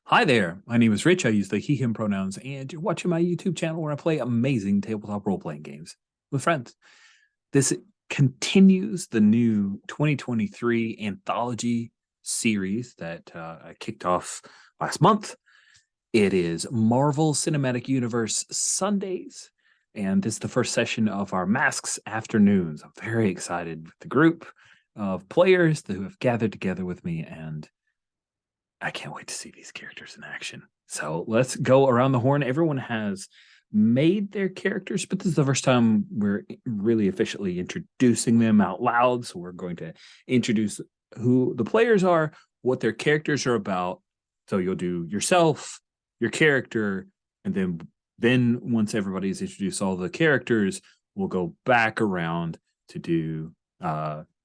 Hi there, my name is Rich. I use the he, him pronouns, and you're watching my YouTube channel where I play amazing tabletop role playing games with friends. This continues the new 2023 anthology series that I kicked off last month. It is Marvel Cinematic Universe Sundays, and this is the first session of our Masks Afternoons. I'm very excited with the group of players who have gathered together with me, and I can't wait to see these characters in action. So let's go around the horn. Everyone has made their characters, but this is the first time we're really officially introducing them out loud. So we're going to introduce who the players are, what their characters are about. So you'll do yourself, your character, and then once everybody's introduced all the characters, we'll go back around to do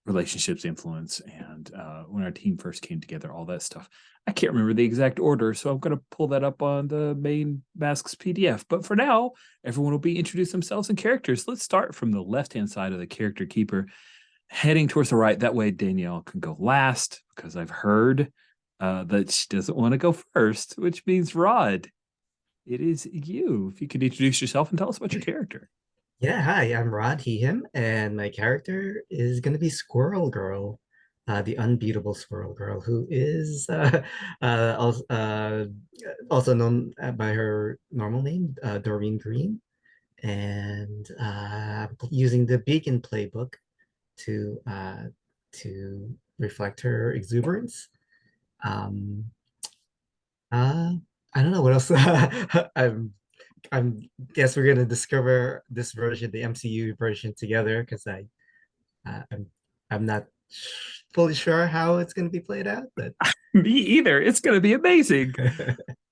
relationships, influence, and when our team first came together, all that stuff. I can't remember the exact order, so I'm going to pull that up on the main Masks PDF. But for now, everyone will be introduced themselves and characters. Let's start from the left-hand side of the character keeper, heading towards the right. That way, Danielle can go last, because I've heard that she doesn't want to go first, which means Rod, it is you. If you could introduce yourself and tell us about your character. Yeah, hi, I'm Rod, he, him, and my character is going to be Squirrel Girl, the unbeatable Squirrel Girl, who is also known by her normal name, Doreen Green, and using the Beacon playbook to reflect her exuberance. Um, uh, I don't know what else. I'm guess we're gonna discover this version, the MCU version, together because uh, I'm I'm not fully sure how it's gonna be played out, but Me either. It's going to be amazing.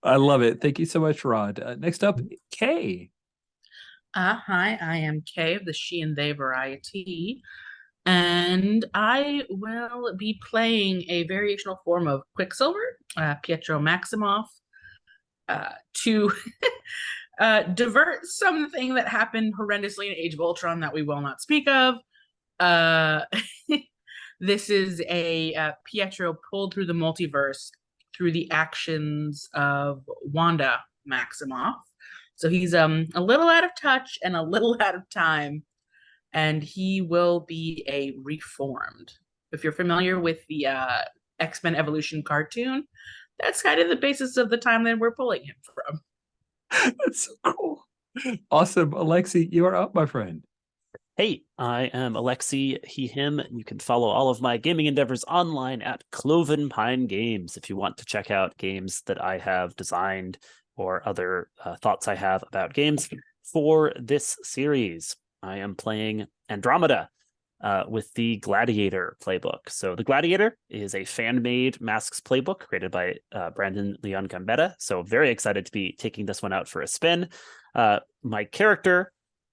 I love it. Thank you so much, Rod. Next up, Kay. Hi, I am Kay of the she and they variety, and I will be playing a variational form of Quicksilver, Pietro Maximoff, to divert something that happened horrendously in Age of Ultron that we will not speak of. Uh, this is a Pietro pulled through the multiverse through the actions of Wanda Maximoff. So he's a little out of touch and a little out of time, and he will be a reformed. If you're familiar with the X-Men Evolution cartoon, that's kind of the basis of the timeline we're pulling him from. That's so cool. Awesome. Alexi, you are up, my friend. Hey, I am Alexi, he, him. You can follow all of my gaming endeavors online at Cloven Pine Games if you want to check out games that I have designed or other thoughts I have about games for this series. I am playing Andromeda with the Gladiator playbook. So the Gladiator is a fan-made Masks playbook created by Brandon Leon Gambetta. So very excited to be taking this one out for a spin. My character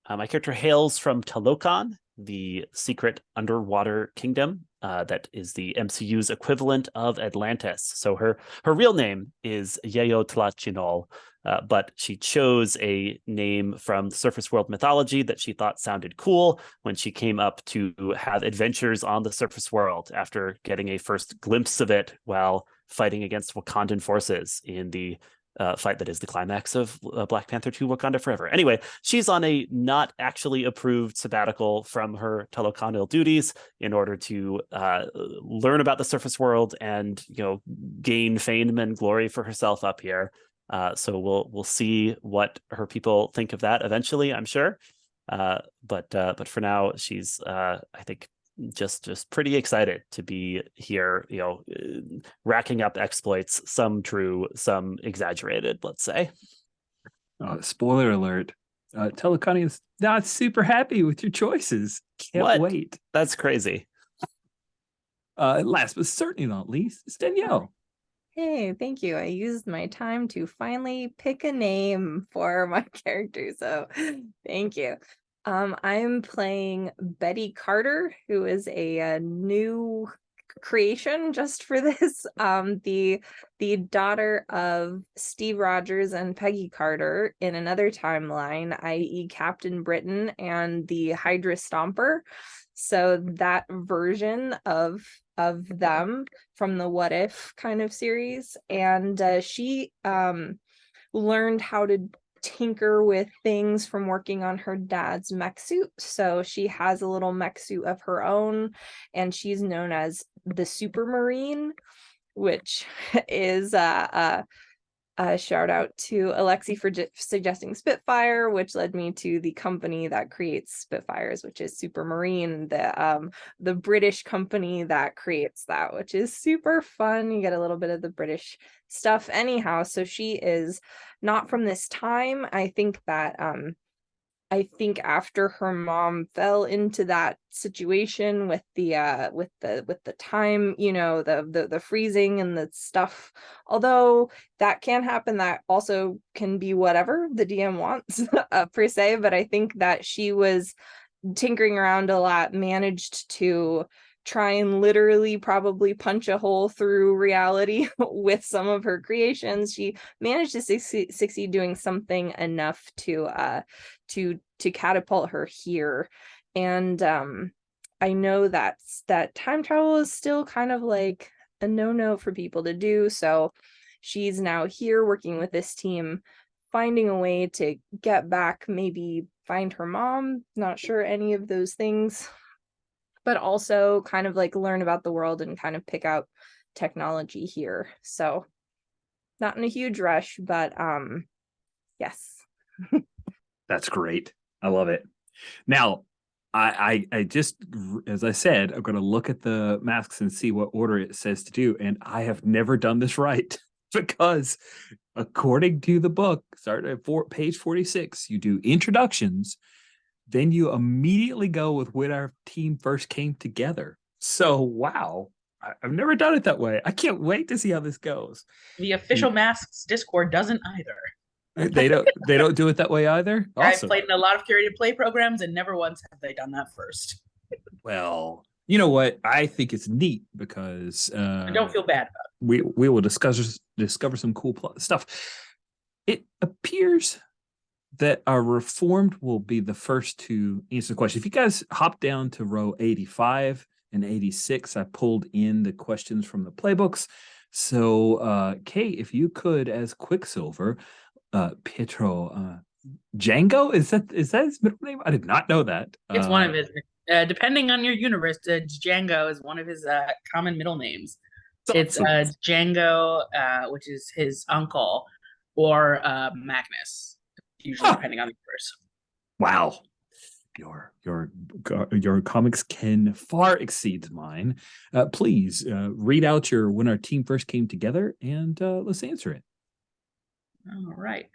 hails from Talokan, the secret underwater kingdom that is the MCU's equivalent of Atlantis. So her real name is Yeo Tlachinol, but she chose a name from the surface world mythology that she thought sounded cool when she came up to have adventures on the surface world after getting a first glimpse of it while fighting against Wakandan forces in the fight that is the climax of Black Panther 2 Wakanda Forever. Anyway, she's on a not actually approved sabbatical from her Talokanil duties in order to learn about the surface world and, gain fame and glory for herself up here. So we'll see what her people think of that eventually, I'm sure. But for now, she's I think just pretty excited to be here, racking up exploits, some true, some exaggerated, let's say. Spoiler alert. Telecani is not super happy with your choices. Can't What? wait. That's crazy. Last but certainly not least, it's Danielle. Hey, thank you. I used my time to finally pick a name for my character, so thank you. I'm playing Betty Carter, who is a new creation just for this. The daughter of Steve Rogers and Peggy Carter in another timeline, i.e. Captain Britain and the Hydra Stomper. So that version of of them from the What If kind of series, and she learned how to tinker with things from working on her dad's mech suit. So she has a little mech suit of her own, and she's known as the Supermarine, which is a shout out to Alexi for suggesting Spitfire, which led me to the company that creates Spitfires, which is Supermarine, the British company that creates that, which is super fun. You get a little bit of the British stuff anyhow. So she is not from this time. I think after her mom fell into that situation with the time, the freezing and the stuff, although that can happen, that also can be whatever the DM wants per se, but I think that she was tinkering around a lot, managed to try and literally probably punch a hole through reality with some of her creations. She managed to succeed doing something enough to catapult her here. And I know that time travel is still kind of like a no-no for people to do. So she's now here working with this team, finding a way to get back, maybe find her mom, not sure any of those things, but also kind of like learn about the world and kind of pick out technology here. So not in a huge rush, but yes. That's great. I love it. Now, I just, as I said, I'm going to look at the masks and see what order it says to do. And I have never done this right because according to the book, starting at page 46, you do introductions, then you immediately go with when our team first came together. So, wow, I've never done it that way. I can't wait to see how this goes. The official Masks Discord doesn't either. They don't do it that way either. Awesome. I've played in a lot of curated play programs, and never once have they done that first. Well, you know what? I think it's neat because I don't feel bad about it. We will discover some cool stuff. It appears that our Reformed will be the first to answer the question. If you guys hop down to row 85 and 86, I pulled in the questions from the playbooks. So, Kate, if you could, as Quicksilver, Pietro Django, is that his middle name? I did not know that. It's one of his. Depending on your universe, Django is one of his common middle names. It's Django, which is his uncle, or Magnus. Usually, depending on the universe. Wow, your comics can far exceed mine. Please read out your when our team first came together, and let's answer it. All right.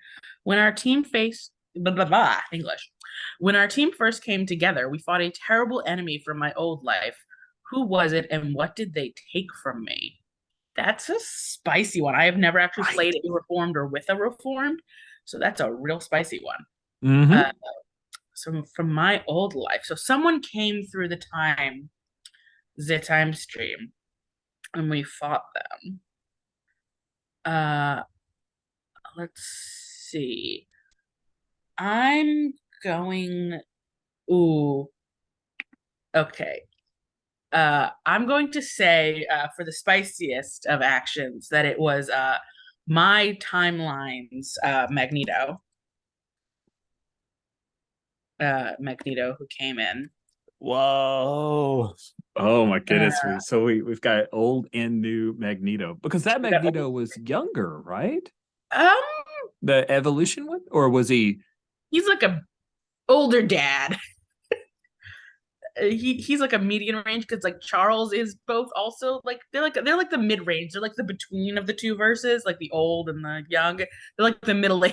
When our team faced English. When our team first came together, we fought a terrible enemy from my old life. Who was it, and what did they take from me? That's a spicy one. I have never actually played a Reformed or with a Reformed, so that's a real spicy one. Mm-hmm. So from my old life. So someone came through the time stream, and we fought them. Let's see. I'm going. Ooh. Okay. I'm going to say for the spiciest of actions that it was my timeline's Magneto. Magneto who came in. Whoa. Oh my goodness. So we've got old and new Magneto, because that Magneto was younger, right? The evolution one, or was he? He's like a older dad. He's like a medium range, because like Charles is both also like they're like the mid range. They're like the between of the two verses, like the old and the young. They're like the middle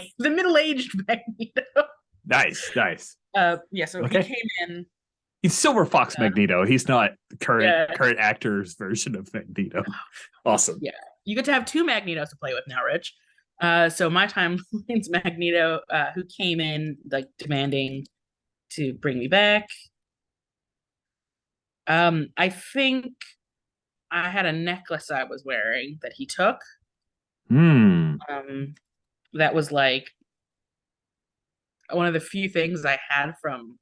aged Magneto. Nice. Yeah. So okay. He came in. He's Silver Fox Magneto. He's not the current actor's version of Magneto. Awesome. Yeah, you get to have two Magnetos to play with now, Rich. So my timeline's Magneto, who came in like demanding to bring me back. I think I had a necklace I was wearing that he took. That was like one of the few things I had from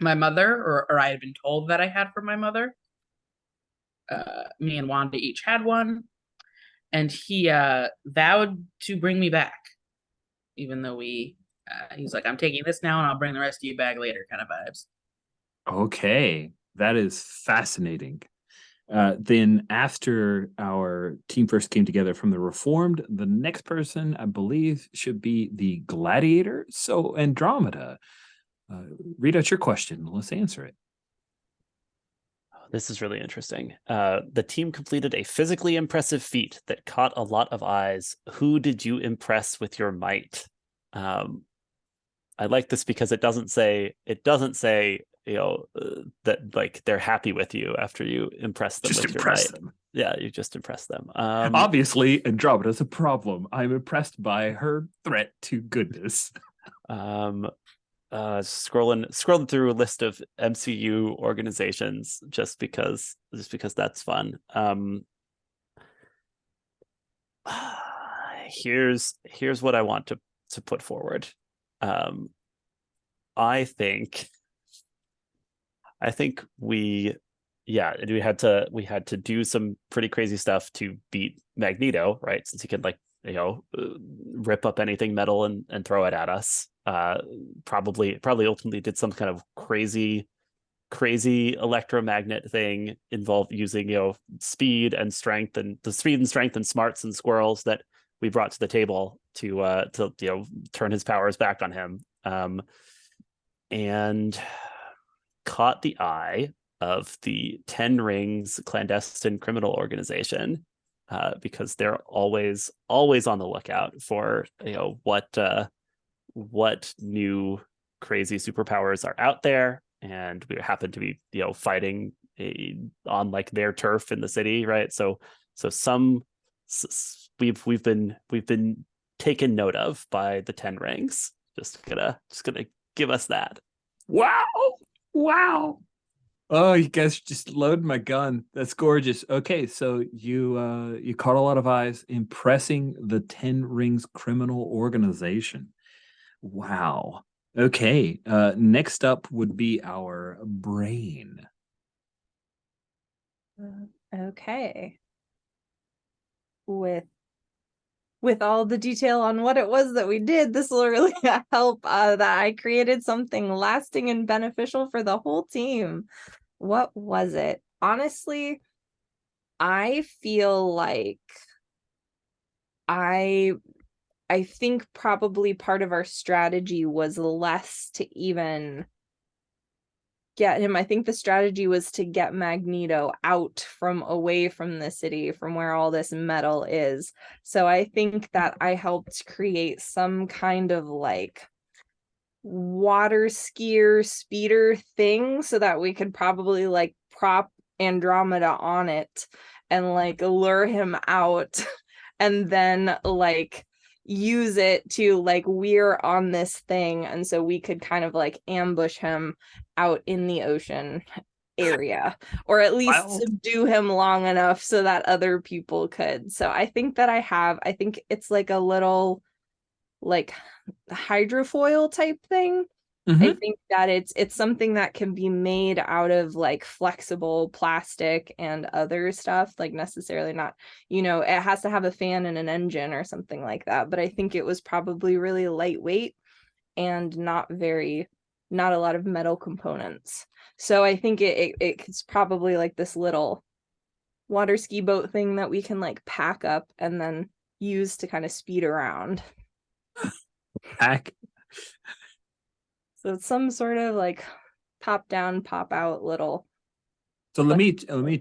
my mother, or I had been told that I had from my mother. me and Wanda each had one, and he vowed to bring me back, even though he's like, I'm taking this now and I'll bring the rest of you back later kind of vibes. Okay, that is fascinating. Then after our team first came together from the Reformed, the next person, I believe, should be the Gladiator. So Andromeda, read out your question. Let's answer it. This is really interesting. The team completed a physically impressive feat that caught a lot of eyes. Who did you impress with your might? I like this because it doesn't say that like they're happy with you after you impress them Just with impress your might. them. Yeah, you just impress them. Obviously, Andromeda's a problem. I'm impressed by her threat to goodness. Scrolling through a list of MCU organizations just because that's fun. Here's what I want to put forward. I think we had to do some pretty crazy stuff to beat Magneto, right? Since he can rip up anything metal and throw it at us. Probably ultimately did some kind of crazy electromagnet thing involved using speed and strength and smarts and squirrels that we brought to the table to turn his powers back on him, and caught the eye of the 10 Rings clandestine criminal organization, because they're always on the lookout for what new crazy superpowers are out there, and we happen to be fighting on like their turf in the city, right? So we've been taken note of by the 10 Rings. Just gonna give us that. Wow. Oh, you guys just load my gun. That's gorgeous. Okay, so you caught a lot of eyes impressing the 10 Rings criminal organization. Wow. Okay, next up would be our brain. Okay. With all the detail on what it was that we did, this will really help that I created something lasting and beneficial for the whole team. What was it? Honestly, I feel like I think probably part of our strategy was less to even get him. I think the strategy was to get Magneto out from away from the city, from where all this metal is. So I think that I helped create some kind of like water skier speeder thing so that we could probably like prop Andromeda on it and like lure him out and then like use it to like we're on this thing, and so we could kind of like ambush him out in the ocean area, or at least subdue him long enough so that other people could. So I think it's like a little like hydrofoil type thing. I think that it's something that can be made out of like flexible plastic and other stuff, like necessarily not, it has to have a fan and an engine or something like that. But I think it was probably really lightweight and not a lot of metal components. So I think it's probably like this little water ski boat thing that we can like pack up and then use to kind of speed around. So it's some sort of like pop down, pop out little. So let me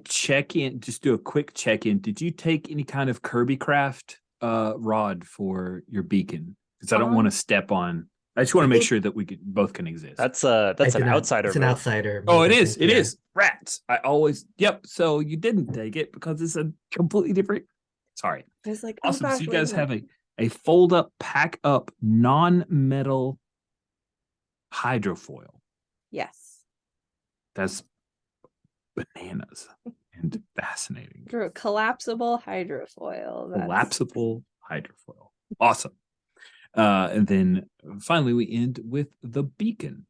check in, just do a quick check in. Did you take any kind of Kirby Craft rod for your beacon? Because I don't want to step on. I just want to make sure that we both can exist. That's an outsider. It's an outsider. Oh, it is. It is. Rats. I always. Yep. So you didn't take it because it's a completely different. Sorry. It's like awesome. Oh gosh, so you guys have a fold up, pack up, non-metal hydrofoil. Yes. That's bananas and fascinating. Collapsible hydrofoil. Collapsible hydrofoil. Awesome. And then finally we end with the beacon.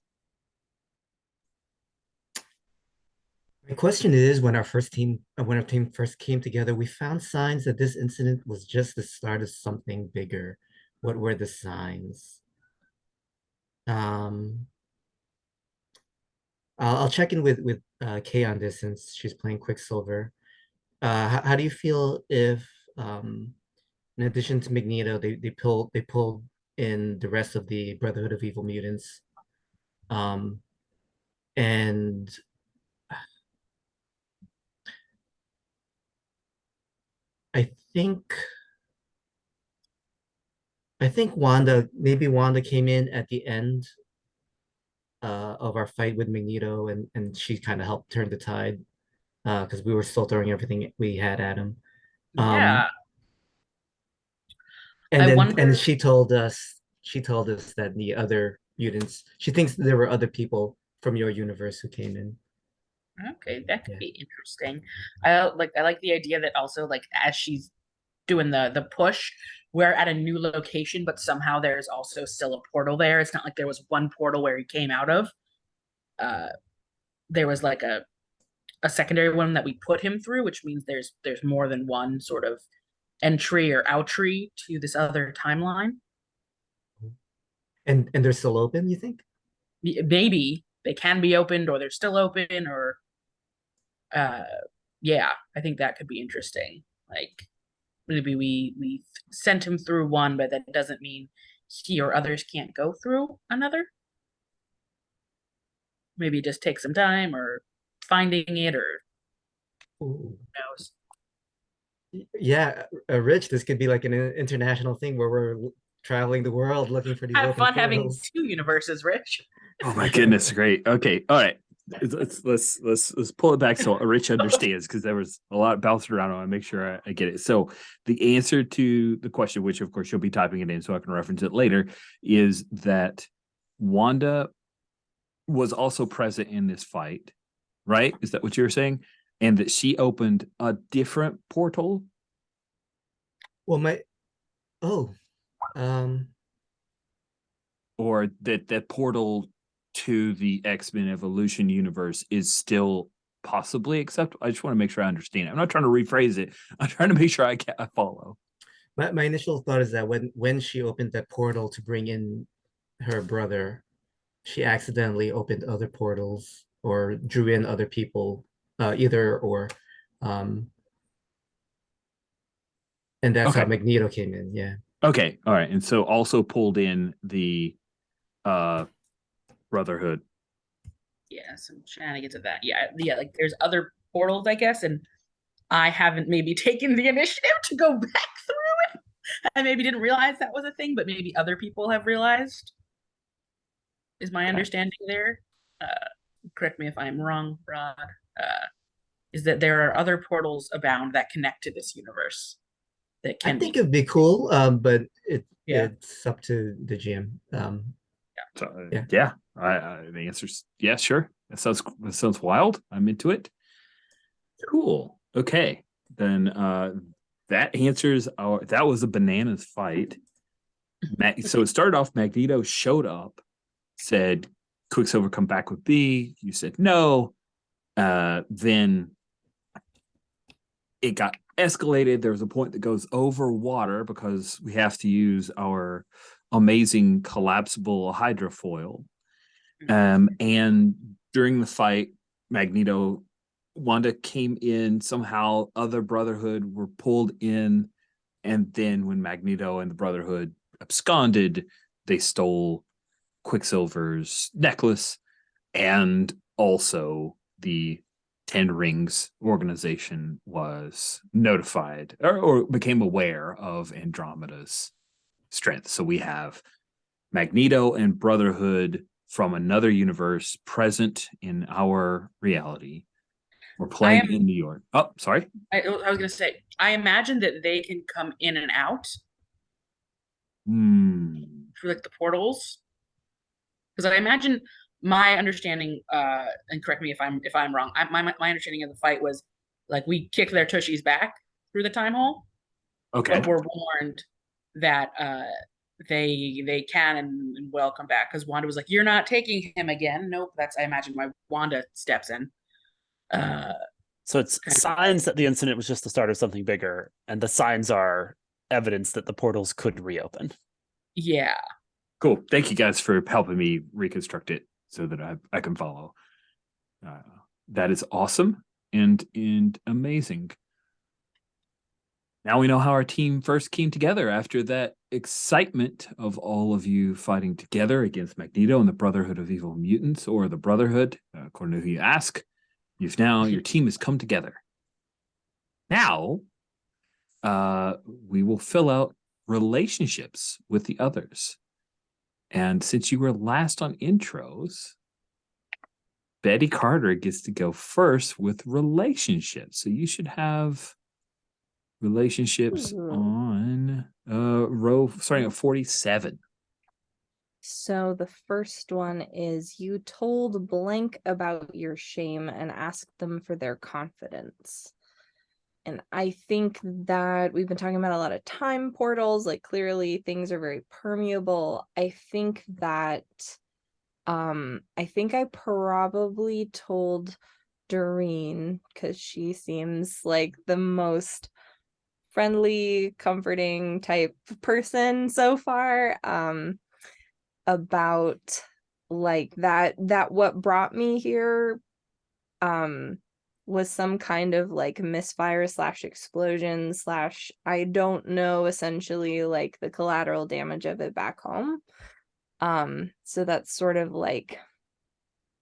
The question is, when our team first came together, we found signs that this incident was just the start of something bigger. What were the signs? Um, I'll check in with Kay on this since she's playing Quicksilver. How do you feel if, in addition to Magneto, they pulled in the rest of the Brotherhood of Evil Mutants, um, and I think maybe Wanda came in at the end of our fight with Magneto, and she kind of helped turn the tide because we were still throwing everything we had at him. Yeah, And I then wonder. she told us that the other mutants, she thinks there were other people from your universe who came in. Okay, that could Yeah. be interesting. I like the idea that also like as she's doing the push, we're at a new location, but somehow there's also still a portal there. It's not like there was one portal where he came out of. Uh, there was like a secondary one that we put him through, which means there's more than one sort of entry or outry to this other timeline. And they're still open, you think? Maybe they can be opened, or they're still open, or uh, yeah, I think that could be interesting. Like maybe we sent him through one, but that doesn't mean he or others can't go through another. Maybe just take some time, or finding it, or Ooh. who knows. Yeah, Rich, this could be like an international thing where we're traveling the world looking for these Have open fun having portals. two universes, Rich. Oh my goodness, great. Okay, all right. Let's pull it back so Rich understands because there was a lot bouncing around. I want to make sure I get it. So the answer to the question, which of course you'll be typing it in so I can reference it later, is that Wanda was also present in this fight, right? Is that what you were saying? And that she opened a different portal? Well, oh, um, Or that portal to the X-Men Evolution universe is still possibly acceptable? I just want to make sure I understand it. I'm not trying to rephrase it. I'm trying to make sure I follow. my initial thought is that when she opened that portal to bring in her brother, she accidentally opened other portals or drew in other people, either or. Um, and that's how Okay. Magneto came in. Yeah. Okay. All right. And so also pulled in the Brotherhood. Yeah, some shenanigans of that. Yeah, like there's other portals, I guess, and I haven't maybe taken the initiative to go back through it. I maybe didn't realize that was a thing, but maybe other people have realized, is my understanding there. Correct me if I'm wrong, Rod. Uh, is that there are other portals abound that connect to this universe that I can think be. it'd be cool, but Yeah. it's up to the GM. So, Yeah. yeah. The answer's yeah, sure. That sounds wild. I'm into it. Cool. Okay. Then that answers our that was a bananas fight. So it started off, Magneto showed up, said, Quicksilver, come back with B. You said no. Then it got escalated. There was a point that goes over water because we have to use our amazing collapsible hydrofoil. And during the fight, Wanda came in. Somehow, other Brotherhood were pulled in. And then when Magneto and the Brotherhood absconded, they stole Quicksilver's necklace, and also the Ten Rings organization was notified or became aware of Andromeda's strength. So we have Magneto and Brotherhood from another universe present in our reality. We're playing in New York. Oh, sorry. I was going to say, I imagine that they can come in and out through like the portals, because I imagine my understanding, and correct me if I'm wrong. My understanding of the fight was like we kick their tushies back through the time hole, Okay. but we're warned that they can and will come back because Wanda was like, "You're not taking him again." Nope, that's I imagine why Wanda steps in. So it's kind of signs like- that the incident was just the start of something bigger, and the signs are evidence that the portals could reopen. Yeah. Cool. Thank you guys for helping me reconstruct it so that I can follow. That is awesome and amazing. Now we know how our team first came together after that excitement of all of you fighting together against Magneto and the Brotherhood of Evil Mutants, or the Brotherhood, according to who you ask. Your team has come together. Now, we will fill out relationships with the others. And since you were last on intros, Betty Carter gets to go first with relationships. So you should have relationships Ooh. on row starting at 47. So the first one is you told blank about your shame and asked them for their confidence. And I think that we've been talking about a lot of time portals, like clearly things are very permeable. I think that I probably told Doreen, because she seems like the most friendly, comforting type person so far, about like that what brought me here was some kind of like misfire / explosion / I don't know, essentially like the collateral damage of it back home. So that's sort of like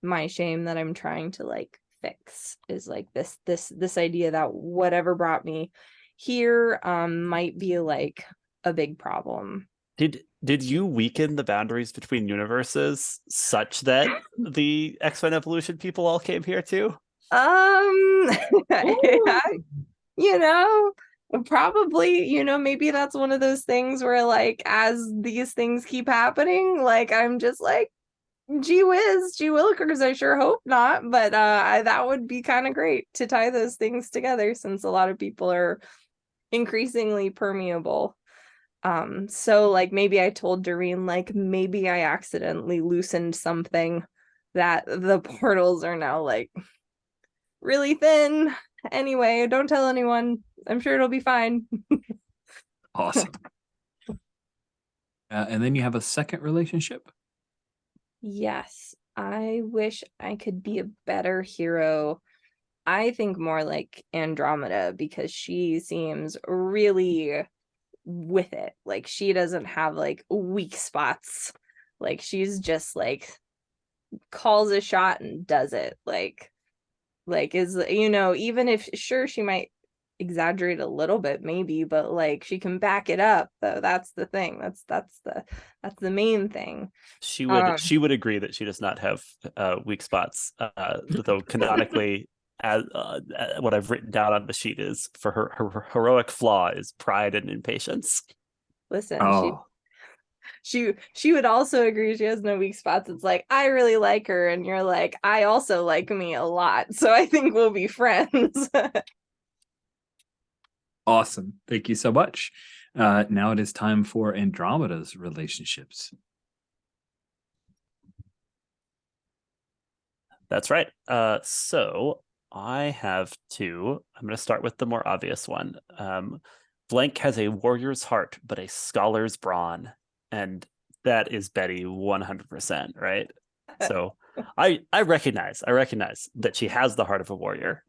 my shame that I'm trying to like fix, is like this idea that whatever brought me here might be like a big problem. Did you weaken the boundaries between universes such that the X-Men Evolution people all came here too? Yeah, you know, probably, maybe that's one of those things where like as these things keep happening, like I'm just like, gee whiz, gee willikers, I sure hope not, but that would be kind of great to tie those things together, since a lot of people are increasingly permeable. So like maybe I told Doreen, like maybe I accidentally loosened something that the portals are now like really thin. Anyway, don't tell anyone. I'm sure it'll be fine. Awesome. And then you have a second relationship. Yes, I wish I could be a better hero. I think more like Andromeda, because she seems really with it. Like she doesn't have like weak spots. Like she's just like calls a shot and does it. Like is, even if sure she might exaggerate a little bit maybe, but like she can back it up though. That's the thing. That's the main thing. She would agree that she does not have weak spots, though canonically, as what I've written down on the sheet is for her heroic flaw is pride and impatience. Listen, Oh, she would also agree she has no weak spots. It's like, I really like her, and you're like, I also like me a lot, so I think we'll be friends. awesome. Thank you so much. Now it is time for Andromeda's relationships. That's right. So I have two. I'm going to start with the more obvious one. Blank has a warrior's heart, but a scholar's brawn. And that is Betty 100%, right? So I recognize that she has the heart of a warrior,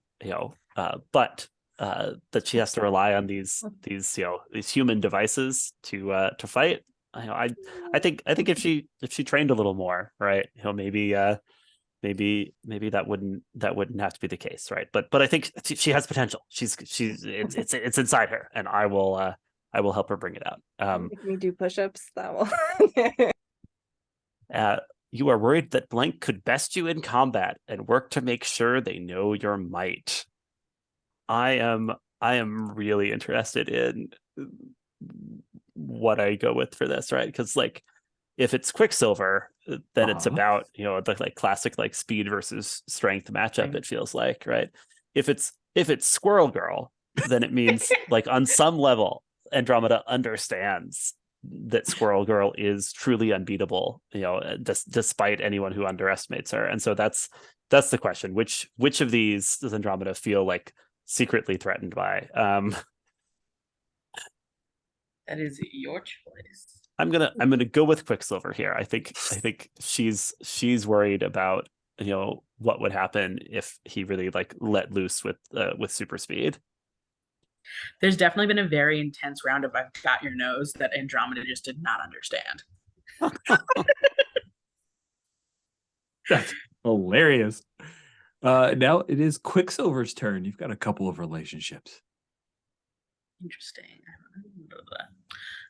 but that she has to rely on these human devices to fight. I think if she trained a little more, right? Maybe that wouldn't have to be the case, right? But I think she has potential. It's inside her, and I will help her bring it out. Make me do push-ups. That will. You are worried that Blank could best you in combat and work to make sure they know your might. I am really interested in what I go with for this, right? Because like, if it's Quicksilver, then it's about the like classic like speed versus strength matchup. It feels like, right? If it's Squirrel Girl, then it means like on some level Andromeda understands that Squirrel Girl is truly unbeatable, despite anyone who underestimates her. And so that's That's the question. Which of these does Andromeda feel like secretly threatened by? That is your choice. I'm gonna go with Quicksilver here. I think she's worried about, you know, what would happen if he really like let loose with super speed. There's definitely been a very intense round of I've got your nose that Andromeda just did not understand. That's hilarious. Now it is Quicksilver's turn. You've got a couple of relationships. Interesting.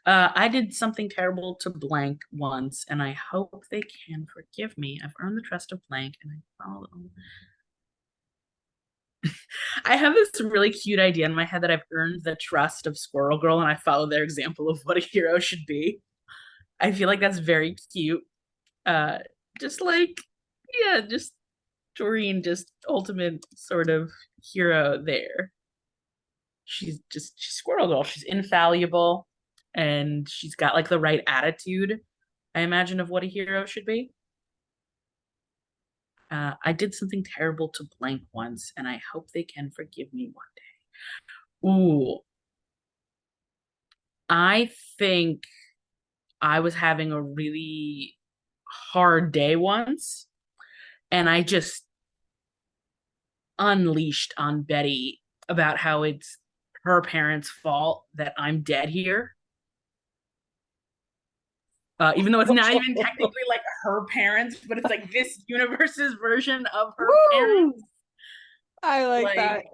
I did something terrible to blank once, and I hope they can forgive me. I've earned the trust of blank, and I follow. I have this really cute idea in my head that I've earned the trust of Squirrel Girl, and I follow their example of what a hero should be. I feel like that's very cute. Just like, yeah, just Doreen, just ultimate sort of hero there. She's Squirrel Girl. She's infallible, and she's got like the right attitude, I imagine, of what a hero should be. I did something terrible to blank once, and I hope they can forgive me one day. Ooh. I think I was having a really hard day once, and I just unleashed on Betty about how it's her parents' fault that I'm dead here. Even though it's not even technically like her parents, but it's like this universe's version of her parents. I like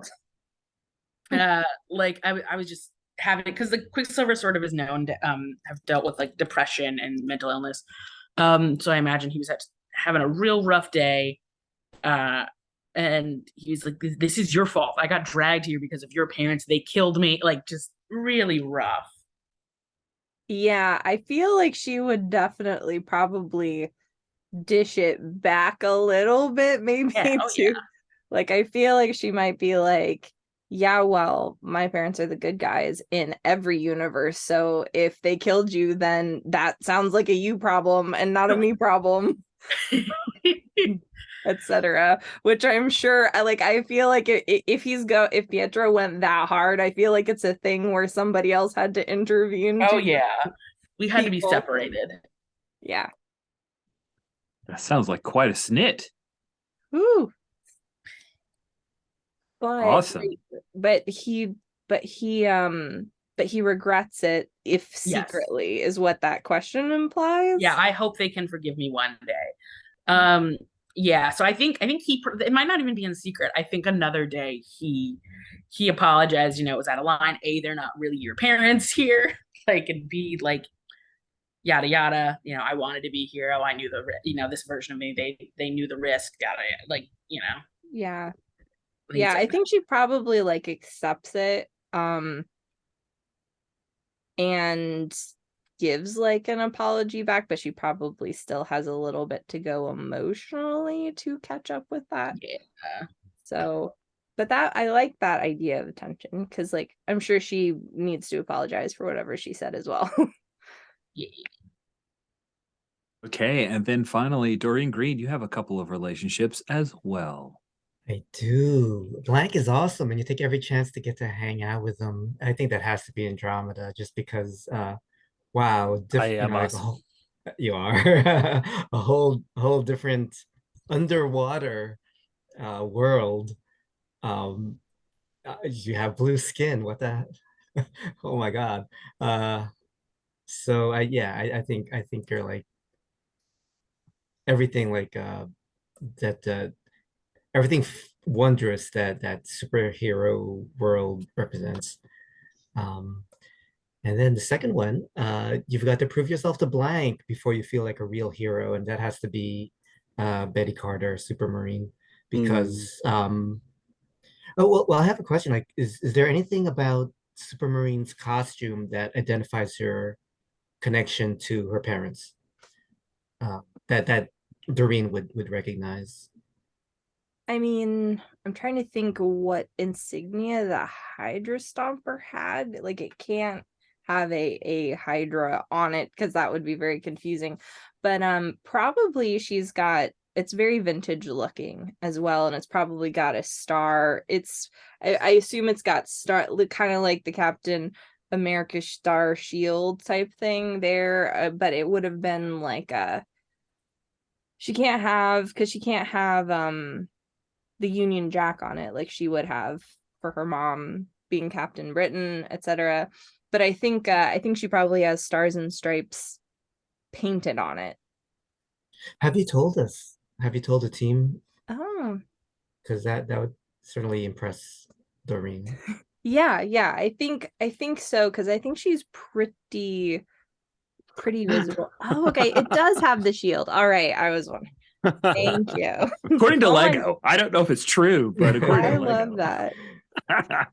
that. Like I was just having it because the Quicksilver sort of is known to have dealt with like depression and mental illness. So I imagine he was having a real rough day. And he's like, this is your fault. I got dragged here because of your parents. They killed me. Like, just really rough. Yeah, I feel like she would definitely probably dish it back a little bit, maybe too. Like, I feel like she might be like, yeah, well, my parents are the good guys in every universe. So if they killed you, then that sounds like a you problem and not a me problem. Etc. Which I'm sure, I feel like if Pietro went that hard, I feel like it's a thing where somebody else had to intervene. Oh yeah, we had to be separated. Yeah, that sounds like quite a snit. Ooh. But awesome. But he regrets it if secretly is what that question implies. Yeah, I hope they can forgive me one day. Yeah, so I think it might not even be in secret. I think another day he apologized, you know, it was out of line. A, they're not really your parents here. Like, and B, like, yada yada, you know, I wanted to be hero. I knew this version of me, they knew the risk, yada yada, like, you know. Yeah. Yeah, I think she probably like accepts it and gives like an apology back, but she probably still has a little bit to go emotionally to catch up with that. Yeah. So, but that I like that idea of attention because like I'm sure she needs to apologize for whatever she said as well. Yeah. Okay, and then finally, Doreen Green, you have a couple of relationships as well. I do. Blank is awesome, and you take every chance to get to hang out with them. I think that has to be Andromeda, just because wow, I am awesome. You are a whole different underwater world. You have blue skin. What the oh my god. So I think you're like everything like that everything wondrous that superhero world represents. And then the second one, you've got to prove yourself to blank before you feel like a real hero, and that has to be Betty Carter, Supermarine, because oh well, I have a question. Like, is there anything about Supermarine's costume that identifies her connection to her parents? That Doreen would recognize. I mean, I'm trying to think what insignia the Hydra Stomper had. Like, it can't have a Hydra on it because that would be very confusing. But probably she's got it's very vintage looking as well, and it's probably got a star. I assume it's got star, kind of like the Captain America Star Shield type thing there, but it would have been like she can't have the Union Jack on it like she would have for her mom being Captain Britain, etc. But I think she probably has Stars and Stripes painted on it. Have you told us? Have you told the team? Oh, Because that would certainly impress Doreen. yeah, I think so, because I think she's pretty visible. Oh, okay, it does have the shield. All right, I was wondering. Thank you. According to Oh my- Lego, I don't know if it's true, but according I to Lego, love that.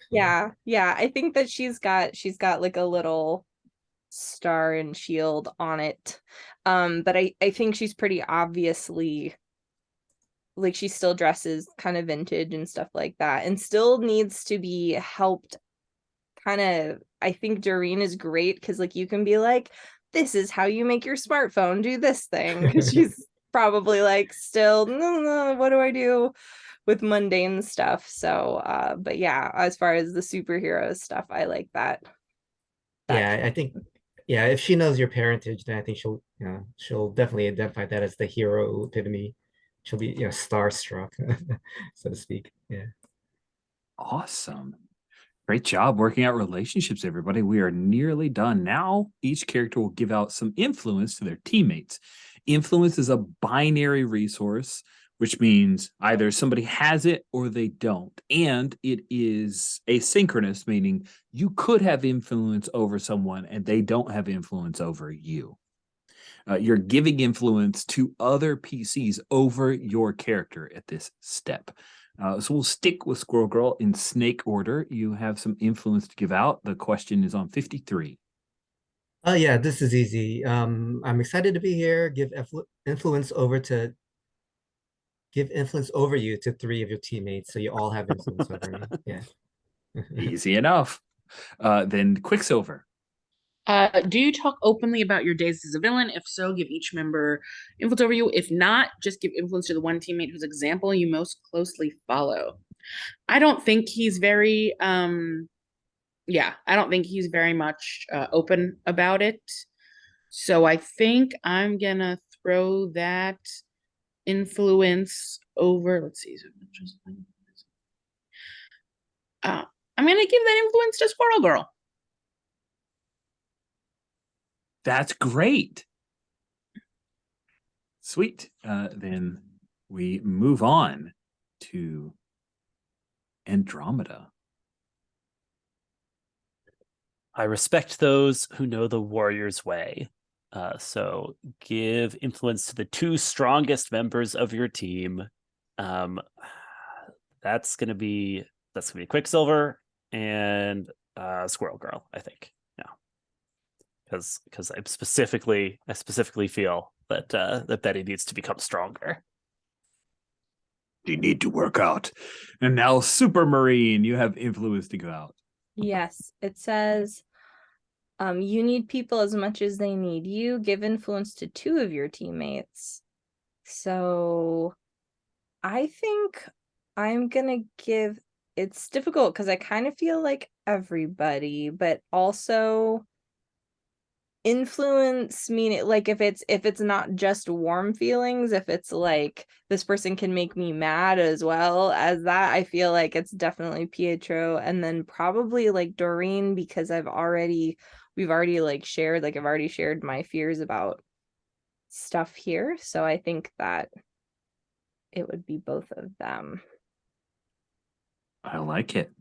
Yeah, I think that she's got like a little star and shield on it. But I think she's pretty obviously, like, she still dresses kind of vintage and stuff like that, and still needs to be helped kind of. I think Doreen is great because, like, you can be like, this is how you make your smartphone do this thing, because she's probably like, still, no, what do I do with mundane stuff? So but yeah, as far as the superhero stuff, I like that. Yeah, I think, yeah, if she knows your parentage, then I think she'll definitely identify that as the hero epitome. She'll be, starstruck, so to speak. Yeah. awesome. Great job working out relationships, everybody. We are nearly done. Now, each character will give out some influence to their teammates. Influence is a binary resource, which means either somebody has it or they don't. And it is asynchronous, meaning you could have influence over someone and they don't have influence over you. You're giving influence to other PCs over your character at this step. So we'll stick with Squirrel Girl in snake order. You have some influence to give out. The question is on 53. Oh yeah, this is easy. I'm excited to be here. Give influence over you to 3 of your teammates, so you all have influence over me. Yeah. Easy enough. Then Quicksilver. Do you talk openly about your days as a villain? If so, give each member influence over you. If not, just give influence to the one teammate whose example you most closely follow. I don't think he's very I don't think he's very much open about it. So I think I'm gonna throw that influence over. Let's see. I'm gonna give that influence to Squirrel Girl. That's great. Sweet. Then we move on to Andromeda. I respect those who know the warrior's way. So give influence to the 2 strongest members of your team. That's gonna be Quicksilver and Squirrel Girl, I think. Yeah, because I specifically feel that that Betty needs to become stronger. You need to work out. And now, Super Marine, you have influence to go out. Yes, it says you need people as much as they need you. Give influence to 2 of your teammates. So I think I'm gonna give. It's difficult because I kind of feel like everybody, but also influence, meaning like if it's not just warm feelings, if it's like this person can make me mad as well as that, I feel like it's definitely Pietro, and then probably like Doreen, because we've already like shared, like I've already shared my fears about stuff here, so I think that it would be both of them. I like it.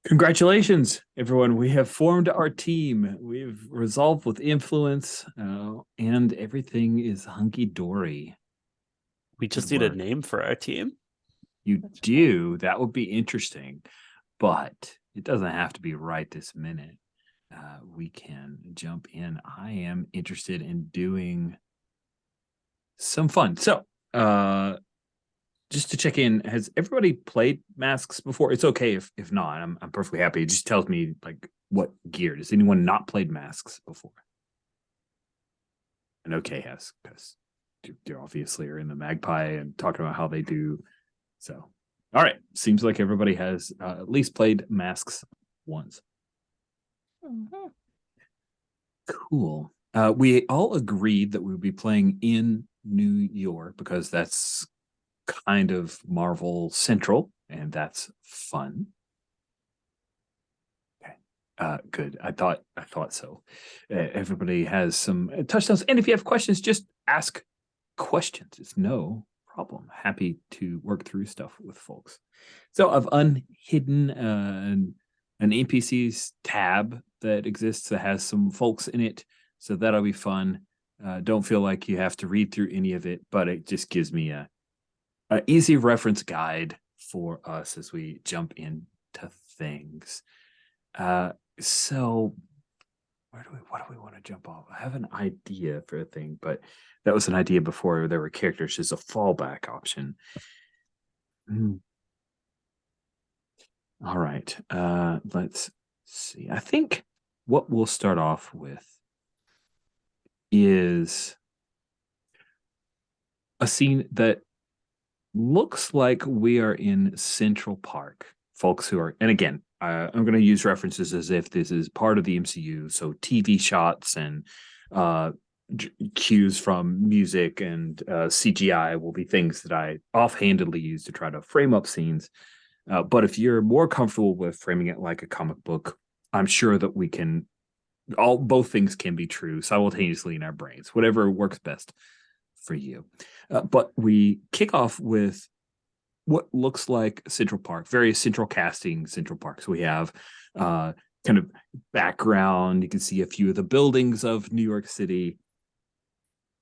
Congratulations, everyone. We have formed our team. We've resolved with influence, and everything is hunky-dory. We just Good need a work. name for our team. You That's do. That would be interesting, but it doesn't have to be right this minute. We can jump in. I am interested in doing some fun. So, just to check in, has everybody played Masks before? It's okay if not. I'm perfectly happy. It just tells me like what gear. Does anyone not played Masks before? And okay, has because you obviously are in the Magpie and talking about how they do. So, all right. Seems like everybody has at least played Masks once. Mhm. Cool. We all agreed that we would be playing in New York because that's kind of Marvel Central, and that's fun. Okay. Good. I thought so. Everybody has some touchdowns, and if you have questions, just ask questions. It's no problem. Happy to work through stuff with folks. So I've unhidden an NPCs tab that exists that has some folks in it. So that'll be fun. Don't feel like you have to read through any of it, but it just gives me a easy reference guide for us as we jump into things. So what do we want to jump off? I have an idea for a thing, but that was an idea before there were characters as a fallback option. All right. Let's see. I think what we'll start off with is a scene that looks like we are in Central Park. Folks who are, and again, I'm going to use references as if this is part of the MCU. So TV shots and cues from music and CGI will be things that I offhandedly use to try to frame up scenes. But if you're more comfortable with framing it like a comic book, I'm sure that we can both things can be true simultaneously in our brains, whatever works best for you. But we kick off with what looks like Central Park, very central casting Central Park. So we have kind of background. You can see a few of the buildings of New York City.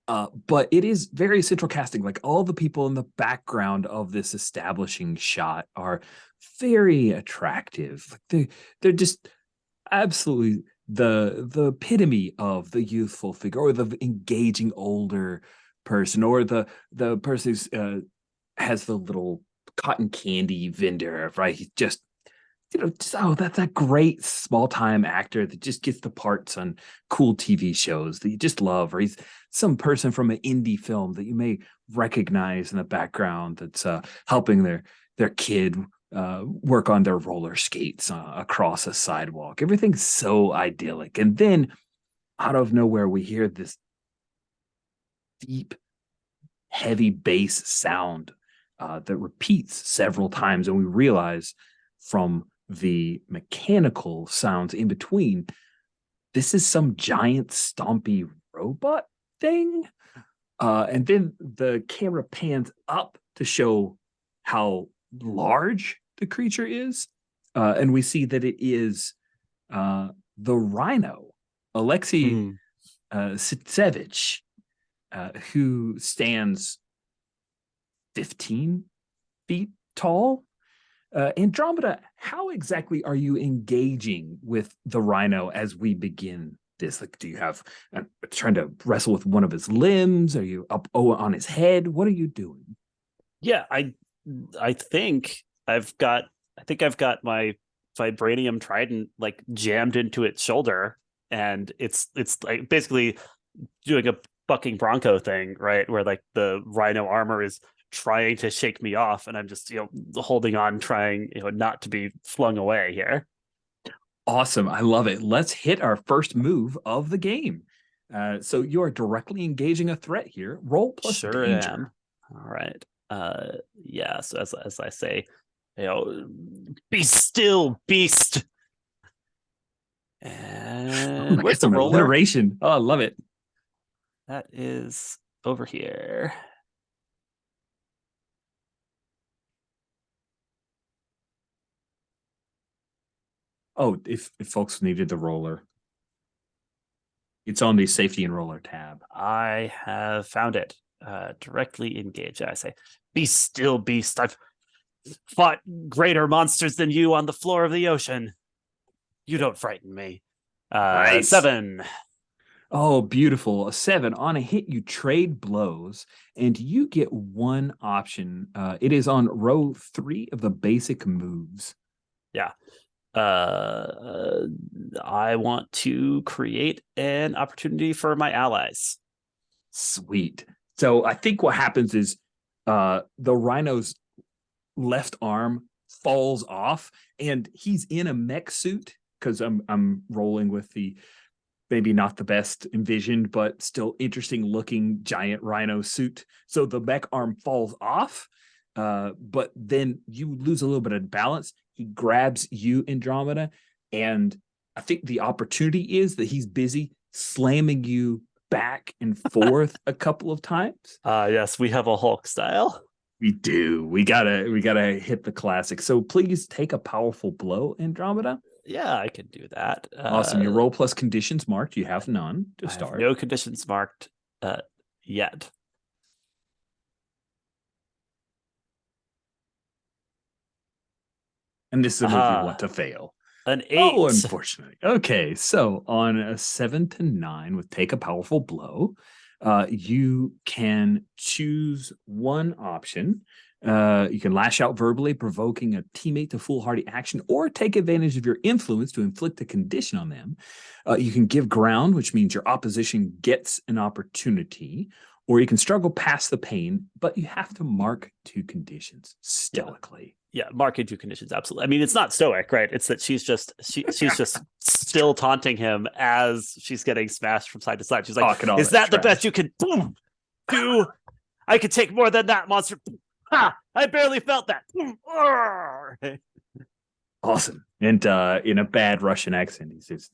But it is very central casting. Like all the people in the background of this establishing shot are very attractive. Like they're just absolutely the epitome of the youthful figure or the engaging older person or the person who has the little cotton candy vendor, right? He's just, that's a great small time actor that just gets the parts on cool TV shows that you just love, or he's some person from an indie film that you may recognize in the background that's helping their kid work on their roller skates across a sidewalk. Everything's so idyllic. And then out of nowhere, we hear this deep, heavy bass sound that repeats several times. And we realize from the mechanical sounds in between, this is some giant stompy robot thing. And then the camera pans up to show how large the creature is. And we see that it is the Rhino, Alexei Sitsevich, who stands 15 feet tall. Andromeda, how exactly are you engaging with the Rhino as we begin this? Like, do you have trying to wrestle with one of his limbs? Are you up on his head? What are you doing? Yeah, I think I've got my vibranium trident like jammed into its shoulder, and it's like basically doing a bucking bronco thing, right? Where like the Rhino armor is trying to shake me off, and I'm just holding on, trying not to be flung away here. Awesome, I love it. Let's hit our first move of the game. So you are directly engaging a threat here. Roll plus Sure danger. am. All right. Yeah. So as I say, be still, beast. And where's the roller? Alliteration. Oh, I love it. That is over here. Oh, if folks needed the roller, it's on the safety and roller tab. I have found it. Directly engage. I say, be still, beast. I've fought greater monsters than you on the floor of the ocean. You don't frighten me. Nice. 7. Oh, beautiful. A 7. On a hit, you trade blows, and you get one option. It is on row 3 of the basic moves. Yeah. I want to create an opportunity for my allies. Sweet. So I think what happens is the rhino's left arm falls off, and he's in a mech suit, because I'm rolling with the maybe not the best envisioned, but still interesting looking giant rhino suit. So the mech arm falls off, but then you lose a little bit of balance. He grabs you, Andromeda, and I think the opportunity is that he's busy slamming you back and forth a couple of times. Yes, we have a Hulk style. We do. We gotta hit the classic. So please take a powerful blow, Andromeda. Yeah, I can do that. Awesome. Your roll plus conditions marked. You have none to I have start. no conditions marked yet. And this is a move you want to fail. An 8. Oh, unfortunately. Okay, so on a 7 to 9 with take a powerful blow, you can choose one option. You can lash out verbally, provoking a teammate to foolhardy action, or take advantage of your influence to inflict a condition on them. You can give ground, which means your opposition gets an opportunity, or you can struggle past the pain, but you have to mark 2 conditions stoically. Yeah, marking 2 conditions, absolutely. I mean, it's not stoic, right? It's that she's just still taunting him as she's getting smashed from side to side. She's like, "Is that the best you can do? I could take more than that, monster. Ha! I barely felt that." Awesome. And in a bad Russian accent, he says,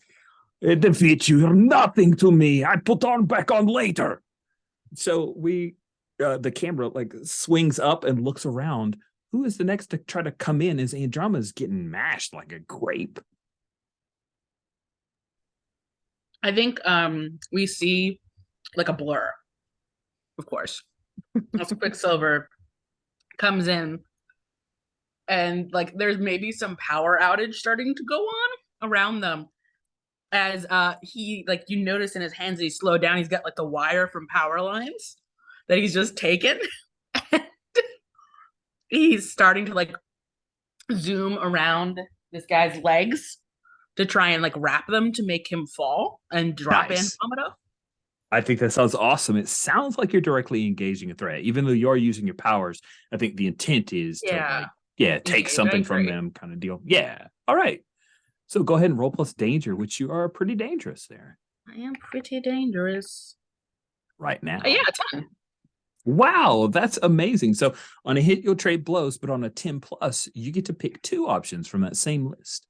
"It defeats you. You're nothing to me. I put on back on later." So the camera like swings up and looks around. Who is the next to try to come in as Andromeda's getting mashed like a grape? I think we see like a blur, of course. As Quicksilver comes in, and like there's maybe some power outage starting to go on around them. As he, like, you notice in his hands that he's slowed down, he's got like the wire from power lines that he's just taken. He's starting to like zoom around this guy's legs to try and like wrap them to make him fall and drop Andromeda. I think that sounds awesome. It sounds like you're directly engaging a threat, even though you're using your powers. I think the intent is to take something from them, kind of deal. Yeah. All right. So go ahead and roll plus danger, which you are pretty dangerous there. I am pretty dangerous right now. Yeah, 10. Wow, that's amazing. So on a hit, you'll trade blows, but on a 10 plus, you get to pick 2 options from that same list.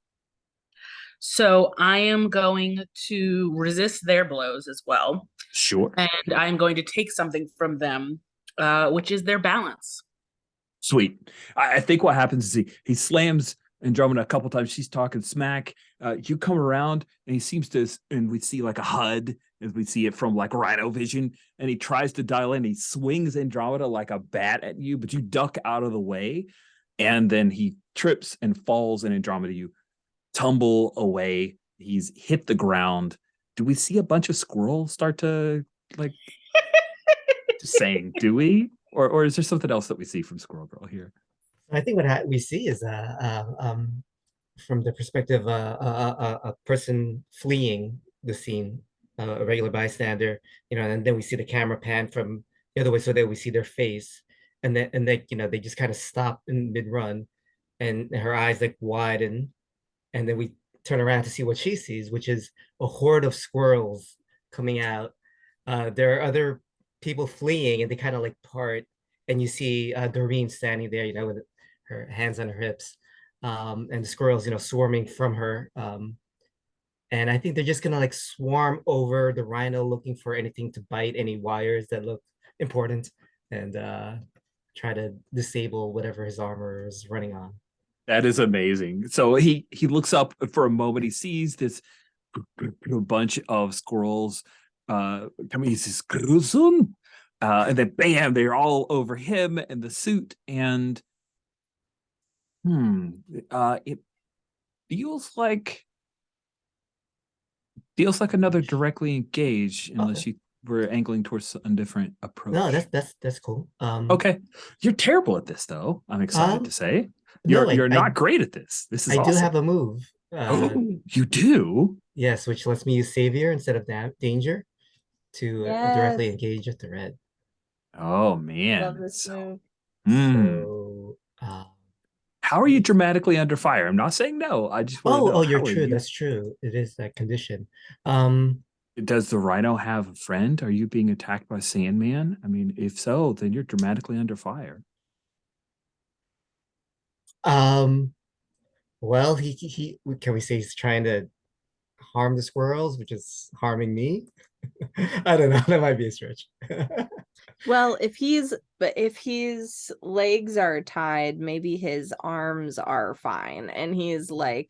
So I am going to resist their blows as well. Sure. And I'm going to take something from them, which is their balance. Sweet. I think what happens is he slams Andromeda a couple times. She's talking smack. You come around and he seems to, and we see like a HUD as we see it from like Rhino Vision, and he tries to dial in. He swings Andromeda like a bat at you, but you duck out of the way, and then he trips and falls, and Andromeda, you tumble away. He's hit the ground. Do we see a bunch of squirrels start to like just saying, do we? Or is there something else that we see from Squirrel Girl here? I think what we see is from the perspective a person fleeing the scene, a regular bystander, and then we see the camera pan from the other way so that we see their face, and they they just kind of stop in mid-run, and her eyes like widen, and then we turn around to see what she sees, which is a horde of squirrels coming out. There are other people fleeing, and they kind of like part, and you see Doreen standing there, with her hands on her hips, and the squirrels, swarming from her. And I think they're just gonna like swarm over the rhino, looking for anything to bite, any wires that look important, and try to disable whatever his armor is running on. That is amazing. So he looks up for a moment. He sees this bunch of squirrels coming. He says, "Gruesome," and then bam, they're all over him and the suit. And it feels like another directly engage, unless you were angling towards a different approach. No, that's cool. Okay, you're terrible at this, though. I'm excited to say you're not great at this. This is I awesome. do have a move. You do? Yes, which lets me use Savior instead of Danger to directly engage a threat. Oh Love man. this move. So, How are you dramatically under fire? I'm not saying no. I just want to know you're how are true. you? That's true. It is that condition. Does the rhino have a friend? Are you being attacked by Sandman? I mean, if so, then you're dramatically under fire. Well, he can we say he's trying to harm the squirrels, which is harming me? I don't know. That might be a stretch. Well, if his legs are tied, maybe his arms are fine, and he's like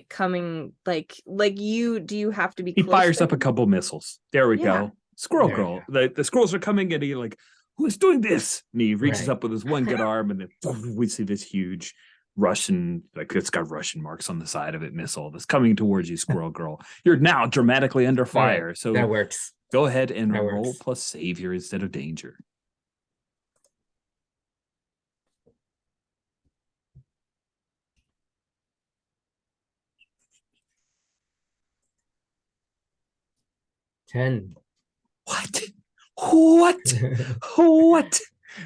coming like you. Do you have to be He close fires to up a him? couple missiles. There we Yeah. go. Squirrel There we girl. The squirrels are coming and he like, who is doing this? And he reaches Right. up with his one good arm and then we see this huge Russian, like it's got Russian marks on the side of it, missile that's coming towards you, squirrel girl. You're now dramatically under All right, fire. So that works. go ahead and That roll works. plus savior instead of danger. Ten. What? What?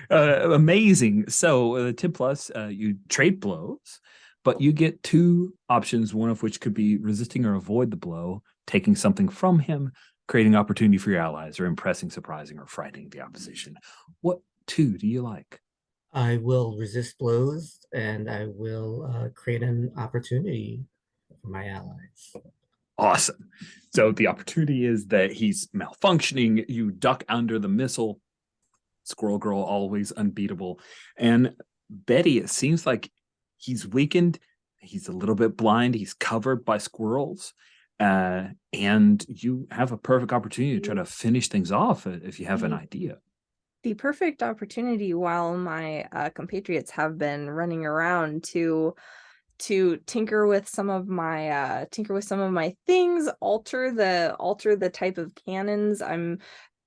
Amazing. So the 10 plus, you trade blows, but you get two options, one of which could be resisting or avoid the blow, taking something from him, creating opportunity for your allies, or impressing, surprising, or frightening the opposition. What two do you like? I will resist blows and I will create an opportunity for my allies. Awesome. So the opportunity is that he's malfunctioning. You duck under the missile. Squirrel Girl, always unbeatable. And Betty, it seems like he's weakened. He's a little bit blind. He's covered by squirrels. And you have a perfect opportunity to try to finish things off if you have an idea. The perfect opportunity while my compatriots have been running around to tinker with some of my things, alter the type of cannons. I'm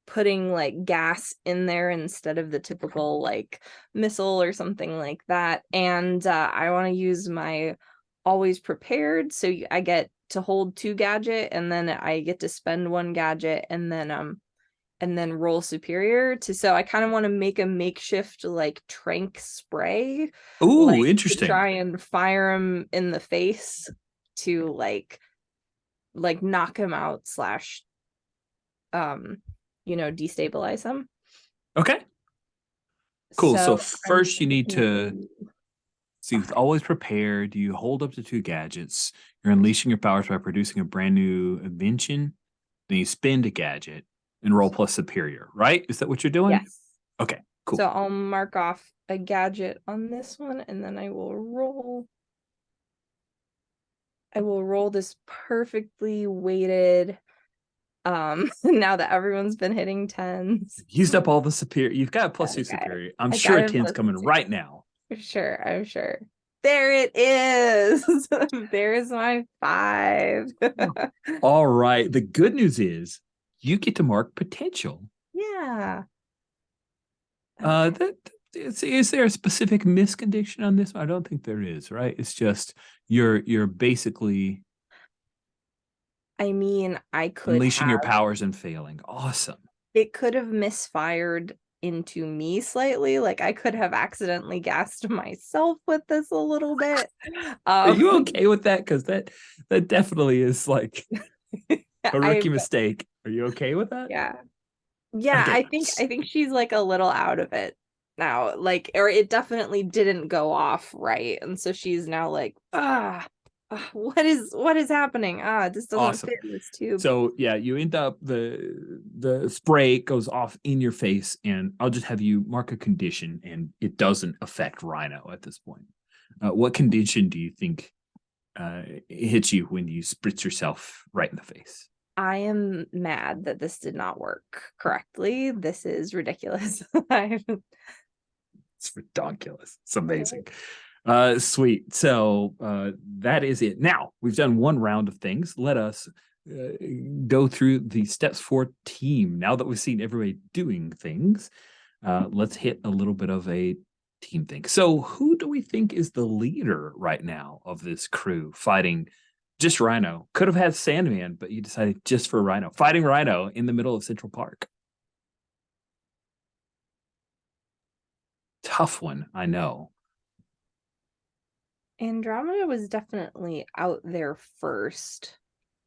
putting like gas in there instead of the typical like missile or something like that, and I want to use my always prepared, so I get to hold 2 gadget, and then I get to spend 1 gadget, and then roll superior to, so I kind of want to make a makeshift like trank spray. Ooh, like, interesting. to try and fire him in the face to like knock him out slash destabilize him. Okay, cool. So I'm first you need to thinking- see, with always prepared, you hold up to 2 gadgets. You're unleashing your powers by producing a brand new invention. Then you spend a gadget and roll plus superior, right? Is that what you're doing? Yes. Okay, cool. So I'll mark off a gadget on this one, and then I will roll this perfectly weighted now that everyone's been hitting 10s. Used up all the superior. You've got a plus 2 Okay. superior. I'm I sure a got it 10's plus coming 2. right now. I'm sure. There it is. There's my 5. All right. The good news is you get to mark potential. Yeah. Is there a specific miscondition on this? I don't think there is, right? It's just you're basically I mean, I could unleashing your have, powers and failing. Awesome. it could have misfired into me slightly. Like I could have accidentally gassed myself with this a little bit. Are you okay with that? Because that definitely is like a rookie mistake. Are you okay with that? Yeah. Okay. I think she's like a little out of it now. Like, or it definitely didn't go off right. And so she's now like, what is happening? This doesn't Awesome. fit in this tube. So yeah, you end up the spray goes off in your face, and I'll just have you mark a condition, and it doesn't affect Rhino at this point. What condition do you think hits you when you spritz yourself right in the face? I am mad that this did not work correctly. This is ridiculous. It's ridiculous. It's amazing. Sweet. So that is it. Now we've done one round of things. Let us go through the steps for team. Now that we've seen everybody doing things, let's hit a little bit of a team thing. So who do we think is the leader right now of this crew fighting Just Rhino. Could have had Sandman, but you decided just for Rhino. Fighting Rhino in the middle of Central Park. Tough one, I know. Andromeda was definitely out there first.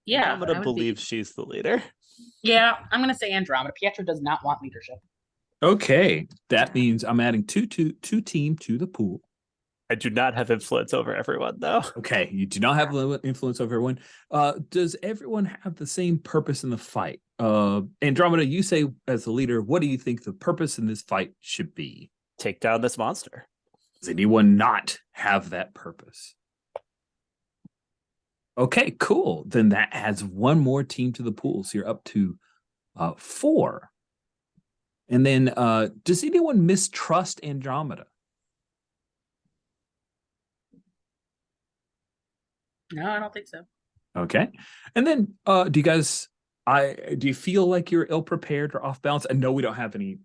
Yeah, Andromeda I would be. believes she's the leader. Yeah, I'm gonna say Andromeda. Pietro does not want leadership. Okay, that means I'm adding two team to the pool. I do not have influence over everyone, though. Okay, you do not have influence over everyone. Does everyone have the same purpose in the fight? Andromeda, you say as the leader, what do you think the purpose in this fight should be? Take down this monster. Does anyone not have that purpose? Okay, cool. Then that adds one more team to the pool. So you're up to 4. And then does anyone mistrust Andromeda? No, I don't think so. Okay. And then do you feel like you're ill prepared or off balance? I know we don't have any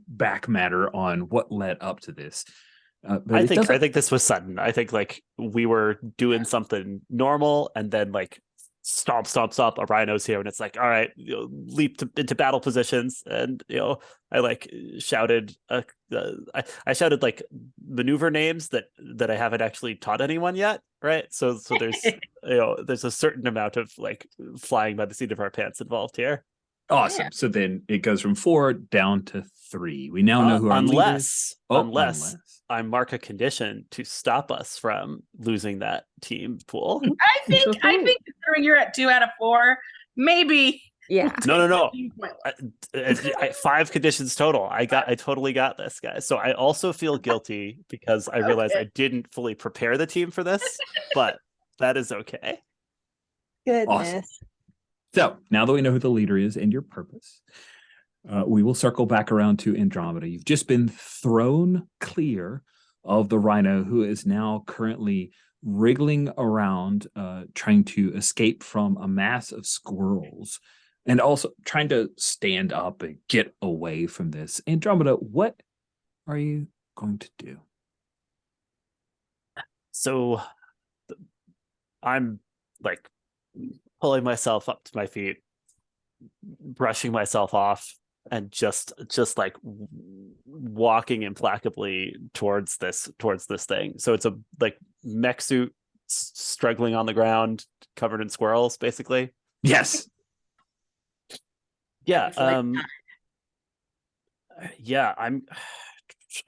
back matter on what led up to this. But I think this was sudden. I think like we were doing something normal and then like stomp, a rhino's here, and it's like, all right, leap into battle positions, and I like shouted, I shouted like maneuver names that I haven't actually taught anyone yet, right? So there's there's a certain amount of like flying by the seat of our pants involved here. Awesome. Yeah. So then it goes from 4 down to 3. We now know who our leader is. Unless I mark a condition to stop us from losing that team pool. I think considering you're at 2 out of 4, maybe. Yeah. No. 5 conditions total. I totally got this, guys. So I also feel guilty because I realized I didn't fully prepare the team for this, but that is okay. Goodness. Awesome. So now that we know who the leader is and your purpose, we will circle back around to Andromeda. You've just been thrown clear of the rhino, who is now currently wriggling around, trying to escape from a mass of squirrels, and also trying to stand up and get away from this. Andromeda, what are you going to do? So I'm like pulling myself up to my feet, brushing myself off, and just like walking implacably towards this thing. So it's a like mech suit struggling on the ground, covered in squirrels, basically. Yes. Yeah.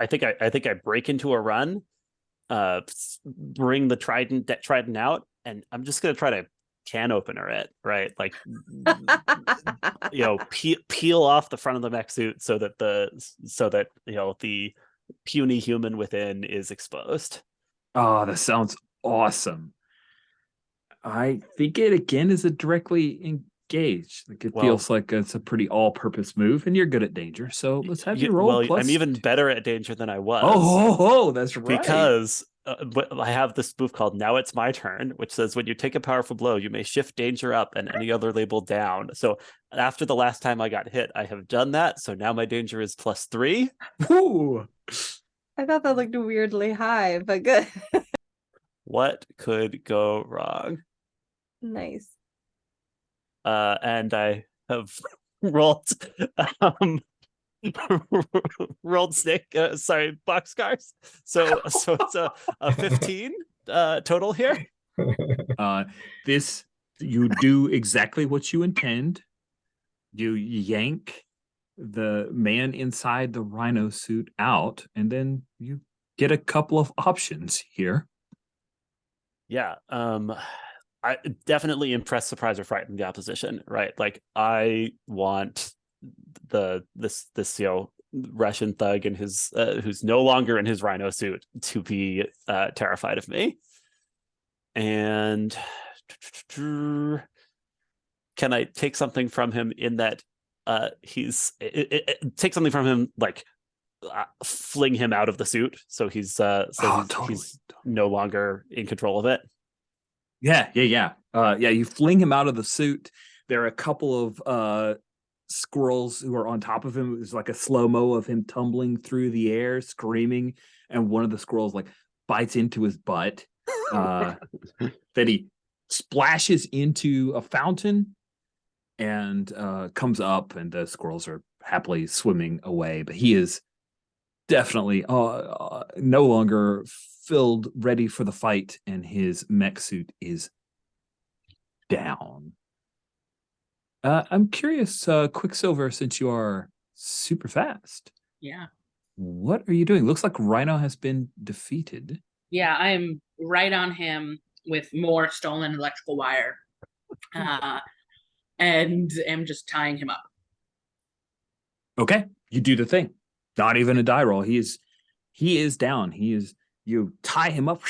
I think I break into a run, bring the trident out, and I'm just gonna try to can opener it, right? Like peel off the front of the mech suit so that the puny human within is exposed. Oh, that sounds awesome. I think it again is a directly engaged. Like it feels like it's a pretty all-purpose move, and you're good at danger. So let's have you roll. Well, I'm even better at danger than I was. Oh, that's right. Because I have this move called Now It's My Turn, which says when you take a powerful blow, you may shift danger up and any other label down. So after the last time I got hit, I have done that. So now my danger is +3. Ooh. I thought that looked weirdly high, but good. What could go wrong? Nice. And I have rolled snake boxcars, so it's a 15 total here. This, you do exactly what you intend. You yank the man inside the rhino suit out, and then you get a couple of options here. Yeah. I definitely impress, surprise, or frighten the opposition, right? Like I want this Russian thug and his who's no longer in his rhino suit to be terrified of me. And can I take something from him in that take something from him, like fling him out of the suit so he's he's no longer in control of it? Yeah. You fling him out of the suit. There are a couple of squirrels who are on top of him. There's like a slow-mo of him tumbling through the air, screaming, and one of the squirrels like bites into his butt. Then he splashes into a fountain and comes up, and the squirrels are happily swimming away. But he is definitely no longer filled, ready for the fight, and his mech suit is down. I'm curious, Quicksilver, since you are super fast, Yeah. what are you doing? Looks like Rhino has been defeated. Yeah, I'm right on him with more stolen electrical wire. And am just tying him up. Okay, you do the thing. Not even a die roll. He is down. You tie him up,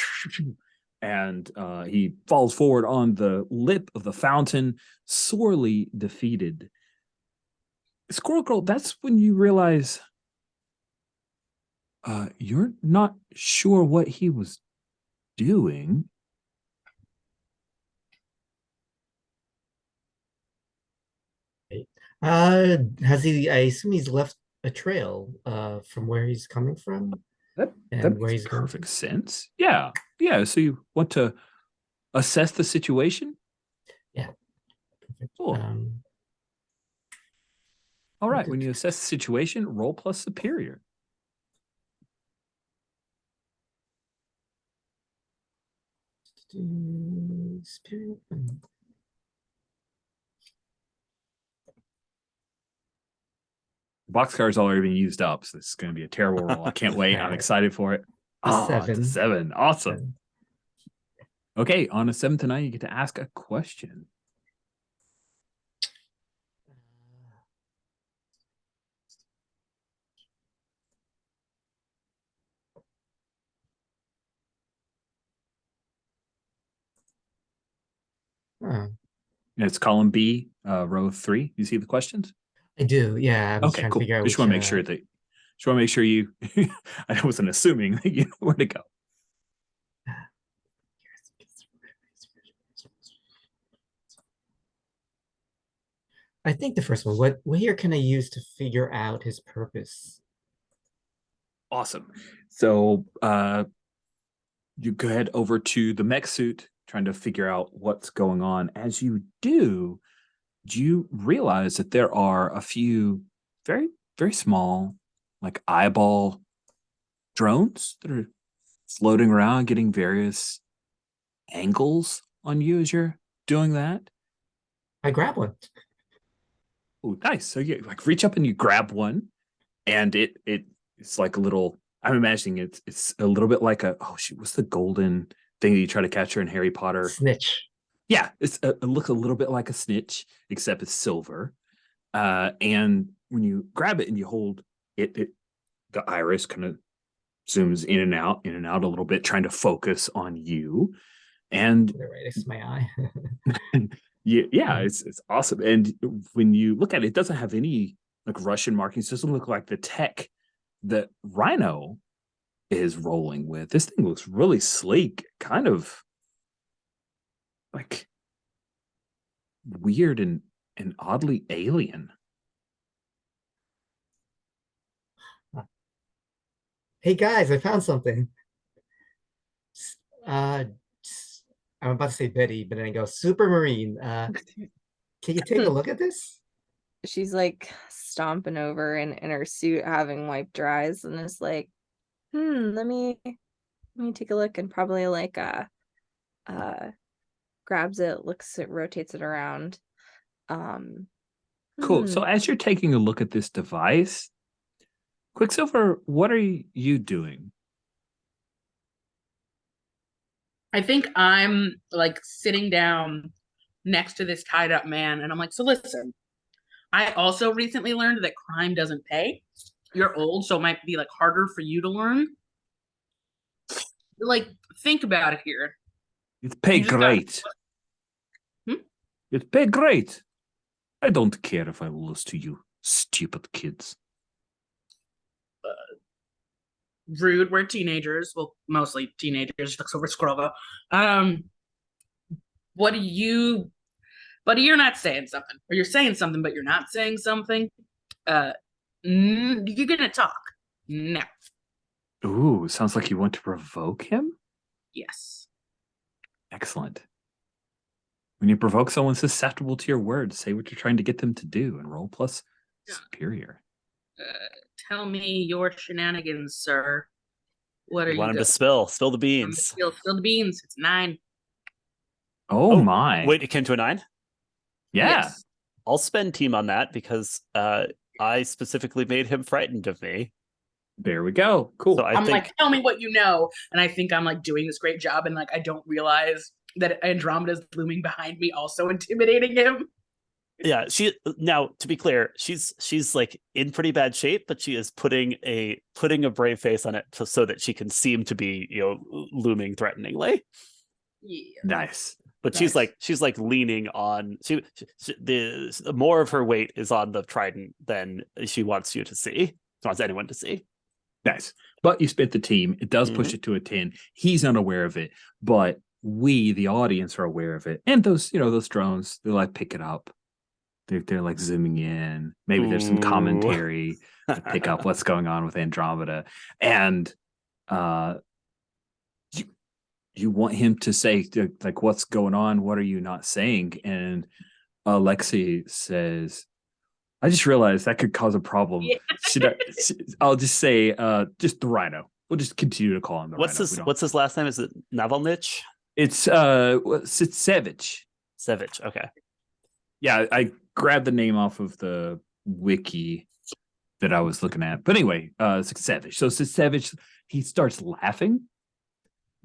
and he falls forward on the lip of the fountain, sorely defeated. Squirrel Girl, that's when you realize you're not sure what he was doing. Has he? I assume he's left a trail from where he's coming from That and where makes he's going. perfect sense. Yeah. So you want to assess the situation? Yeah. Perfect. Cool. All right. When you assess the situation, roll plus superior. Spirit. Boxcar is already being used up, so this is going to be a terrible roll. I can't wait. I'm excited for it. A It's a 7. Awesome. 7. Okay, on a 7 to 9, you get to ask a question. Oh, It's column B, row 3. You see the questions? I do. Yeah, I'm just Okay, trying cool. to figure out Just which. want to make sure that. Just want to make sure you. I wasn't assuming that you know where to go. I think the first one. What here can I use to figure out his purpose? Awesome. So you go head over to the mech suit, trying to figure out what's going on. As you do, you realize that there are a few very, very small, like eyeball drones that are floating around, getting various angles on you as you're doing that. I grab one. Oh, nice. So you like reach up and you grab one, and it's like a little. I'm imagining it's a little bit like a what's the golden thing that you try to catch her in Harry Potter? Snitch. Yeah, it looks a little bit like a snitch, except it's silver. And when you grab it and you hold it, the iris kind of zooms in and out a little bit, trying to focus on you. And Right next to my eye. yeah, it's awesome. And when you look at it, it doesn't have any like Russian markings. It doesn't look like the tech that Rhino is rolling with. This thing looks really sleek, kind of like weird and oddly alien. Hey guys, I found something. Uh, I'm about to say Betty, but then I go Super Marine. Can you take a look at this? She's like stomping over in her suit, having wiped her eyes, and is like, let me take a look, and probably like grabs it, looks it, rotates it around. Cool. So as you're taking a look at this device, Quicksilver, what are you doing? I think I'm like sitting down next to this tied up man, and I'm like, so listen, I also recently learned that crime doesn't pay. You're old, so it might be like harder for you to learn. Like, think about it here. It's pay You just great. Hmm? It's pay great. I don't care if I lose to you, stupid kids. Rude. We're teenagers. Well, mostly teenagers. Looks over Scrovo. What do you? Buddy, you're not saying something, or you're saying something, but you're not saying something. You're gonna talk now. Ooh, sounds like you want to provoke him? Yes. Excellent. When you provoke someone susceptible to your words, say what you're trying to get them to do and roll plus Yeah. superior. Tell me your shenanigans, sir. What are You you want him to doing? spill the beans. Spill the beans. It's 9. Oh, my. Wait, it came to a 9? Yeah. Yes. I'll spend team on that because I specifically made him frightened of me. There we go. Cool. So I I'm think like, tell me what you know. And I think I'm like doing this great job, and like I don't realize that Andromeda's looming behind me, also intimidating him. yeah, now to be clear, she's like in pretty bad shape, but she is putting a brave face on it so that she can seem to be, looming threateningly. Yeah. Nice. But Nice. she's like leaning on the more of her weight is on the trident than she wants anyone to see. Nice. But you spent the team. It does push it to a 10. He's unaware of it, but we, the audience, are aware of it. And those drones, they like pick it up. They're like zooming in. Maybe there's some commentary to pick up what's going on with Andromeda. And you want him to say, like, what's going on? What are you not saying? And Alexei says, I just realized that could cause a problem. Yeah. I'll just say, just the Rhino. We'll just continue to call him the Rhino. What's his last name? Is it Navalnich? It's Sitsevich. Sevich. Okay. Yeah, I grabbed the name off of the wiki that I was looking at. But anyway, Sitsevich. So Sitsevich, he starts laughing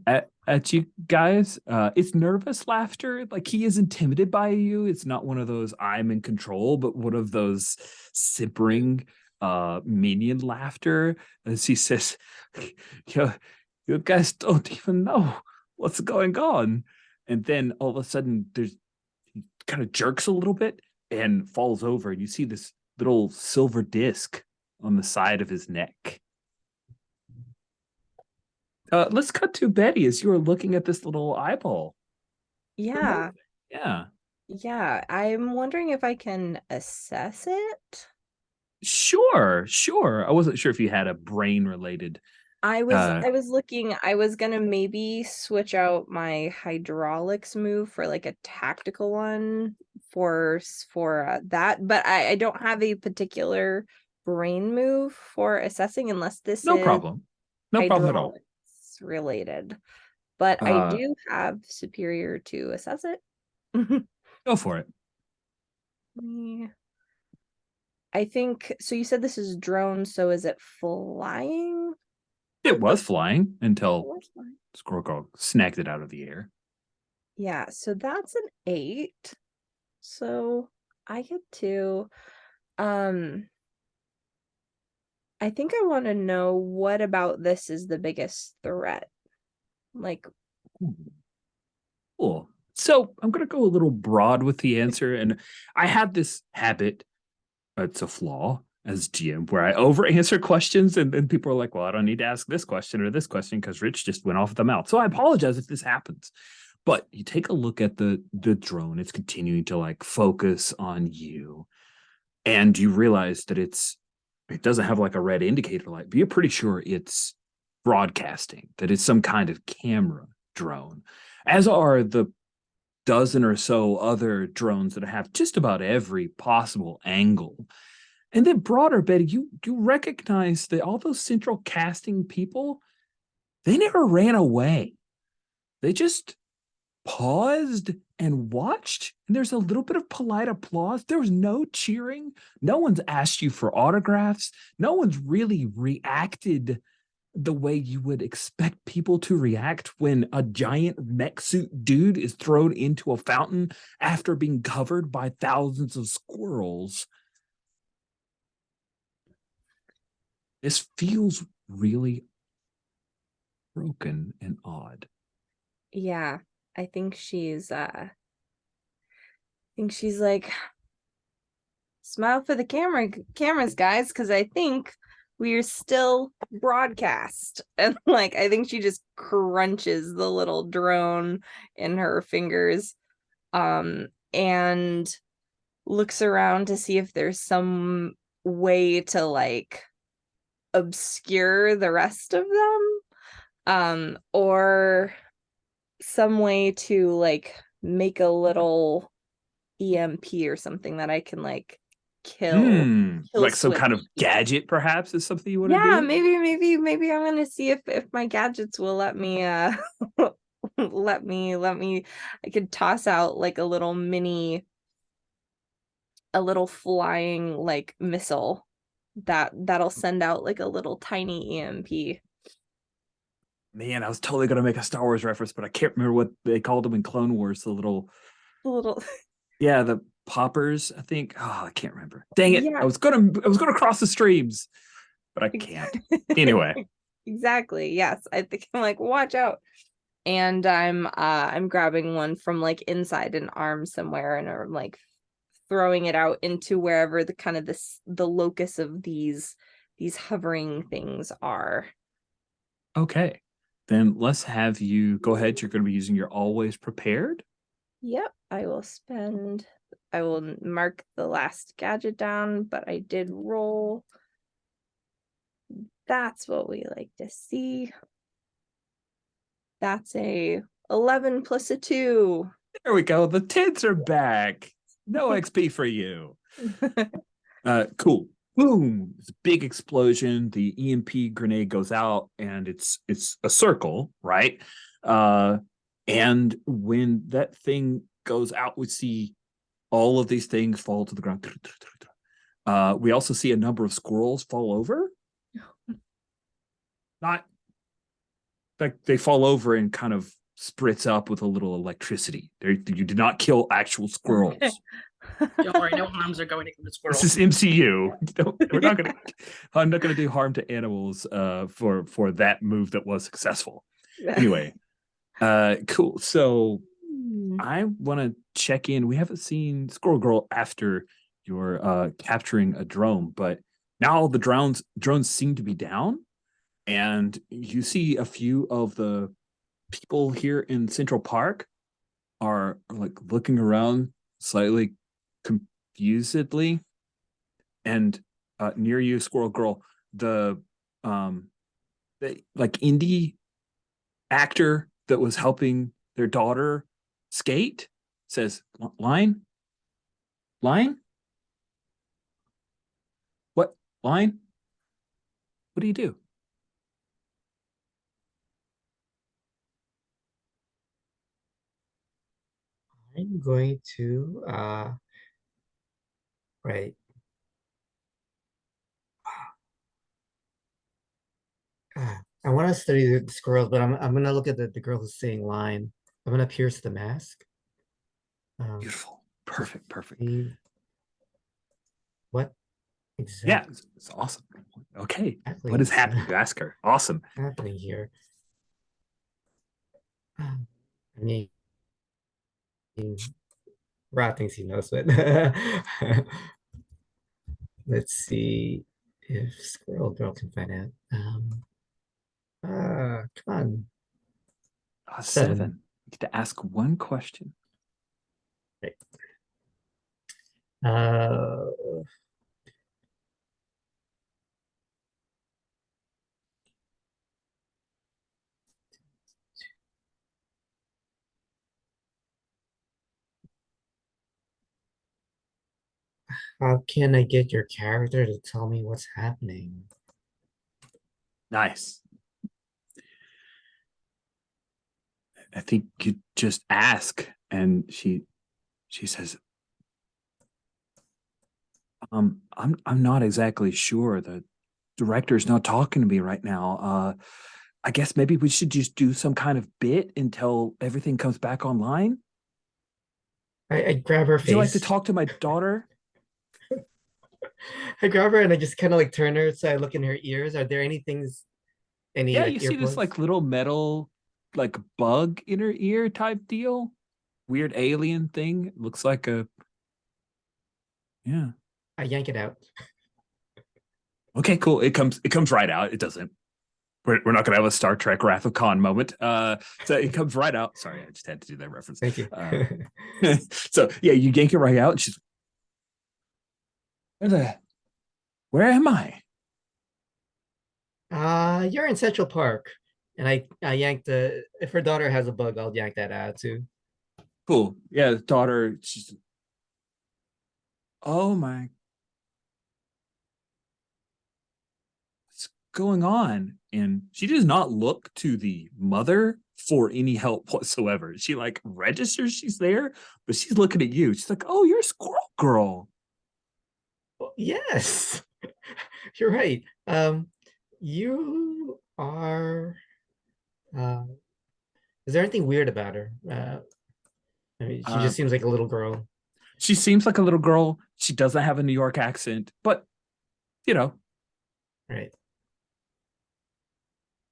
at you guys. It's nervous laughter. Like he is intimidated by you. It's not one of those I'm in control, but one of those simpering minion laughter. As he says, you guys don't even know what's going on. And then all of a sudden he kind of jerks a little bit and falls over. And you see this little silver disc on the side of his neck. Let's cut to Betty as you are looking at this little eyeball. Yeah. Yeah. Yeah. I'm wondering if I can assess it. Sure. I wasn't sure if you had a brain related. I was looking, I was gonna maybe switch out my hydraulics move for like a tactical one for that, but I don't have a particular brain move for assessing unless this No is problem. No problem at all. hydraulics related. But I do have superior to assess it. Go for it. Yeah. I think so. You said this is drone, so is it flying? It was flying until was flying. Squirrel snagged it out of the air. Yeah, so that's an 8. So I get 2. I think I want to know what about this is the biggest threat. Like, Cool. So I'm going to go a little broad with the answer. And I had this habit, it's a flaw as GM, where I over answer questions and then people are like, well, I don't need to ask this question or this question because Rich just went off the mouth. So I apologize if this happens. But you take a look at the drone, it's continuing to like focus on you. And you realize that it doesn't have like a red indicator light, but you're pretty sure it's broadcasting, that it's some kind of camera drone, as are the dozen or so other drones that have just about every possible angle. And then broader, Betty, you recognize that all those central casting people, they never ran away. They just paused and watched. And there's a little bit of polite applause. There was no cheering. No one's asked you for autographs. No one's really reacted the way you would expect people to react when a giant mech suit dude is thrown into a fountain after being covered by thousands of squirrels. This feels really broken and odd. yeah, I think she's like, smile for the cameras, guys, because I think we're still broadcast. And like, I think she just crunches the little drone in her fingers, and looks around to see if there's some way to like obscure the rest of them, or some way to like make a little EMP or something that I can like kill Like some kind of switch. gadget, perhaps, is something you want to Yeah, do? maybe I'm gonna see if my gadgets will let me let me I could toss out like a little flying like missile that'll send out like a little tiny EMP. Man, I was totally gonna make a Star Wars reference, but I can't remember what they called them in Clone Wars. The little, A little yeah, the poppers. I think. Oh, I can't remember. Dang it! Yeah. I was gonna cross the streams, but I can't. Anyway, Exactly. Yes. I think I'm like, watch out. And I'm grabbing one from like inside an arm somewhere and I'm like throwing it out into wherever the kind of the locus of these hovering things are. okay. Then let's have you go ahead. You're going to be using your always prepared. Yep, I will mark the last gadget down, but I did roll. That's what we like to see. That's a 11 plus a 2. There we go. The tits are back. No XP for you. Cool. Boom! It's a big explosion. The EMP grenade goes out, and it's a circle, right? And when that thing goes out, we see all of these things fall to the ground. We also see a number of squirrels fall over. Not like they fall over and kind of spritz up with a little electricity. You did not kill actual squirrels. Don't worry, no harms are going to come to squirrels. This is MCU. I'm not gonna do harm to animals for that move that was successful. Anyway, cool. So I want to check in. We haven't seen Squirrel Girl after your capturing a drone, but now the drones seem to be down, and you see a few of the people here in Central Park are like looking around slightly confusedly, and near you, Squirrel Girl, the like indie actor that was helping their daughter skate says, line what line what do you do? I'm going to right. I want to study the squirrels, but I'm gonna look at the girl who's saying line. I'm gonna pierce the mask. Beautiful. Perfect. See what Yeah, exactly it's awesome. Okay, what is happening? You ask her. Awesome. happening here? I mean, Rod thinks he knows it. Let's see if Squirrel Girl can find out. Come on. 7. You get to ask one question. Right. Uh, how can I get your character to tell me what's happening? Nice. I think you just ask, and she says, I'm not exactly sure. The director's not talking to me right now. I guess maybe we should just do some kind of bit until everything comes back online. I grab her Would you like to face. talk to my daughter? I grab her and I just kind of like turn her so I look in her ears. Are there any Yeah, like you see this earplugs? like little metal like bug in her ear type deal. Weird alien thing. It looks like a yeah. I yank it out. Okay, cool. It comes right out. It doesn't. We're not gonna have a Star Trek Wrath of Khan moment. So it comes right out. Sorry, I just had to do that reference. Thank you. So yeah, you yank it right out, and she's where am I? You're in Central Park. And I yank if her daughter has a bug, I'll yank that out too. Cool. Yeah, the daughter, she's, oh my, what's going on? And she does not look to the mother for any help whatsoever. She like registers she's there, but she's looking at you. She's like, oh, you're Squirrel Girl. Well, yes, you're right. You are. Is there anything weird about her? I mean, she just seems like a little girl. She seems like a little girl. She doesn't have a New York accent, but you know, Right.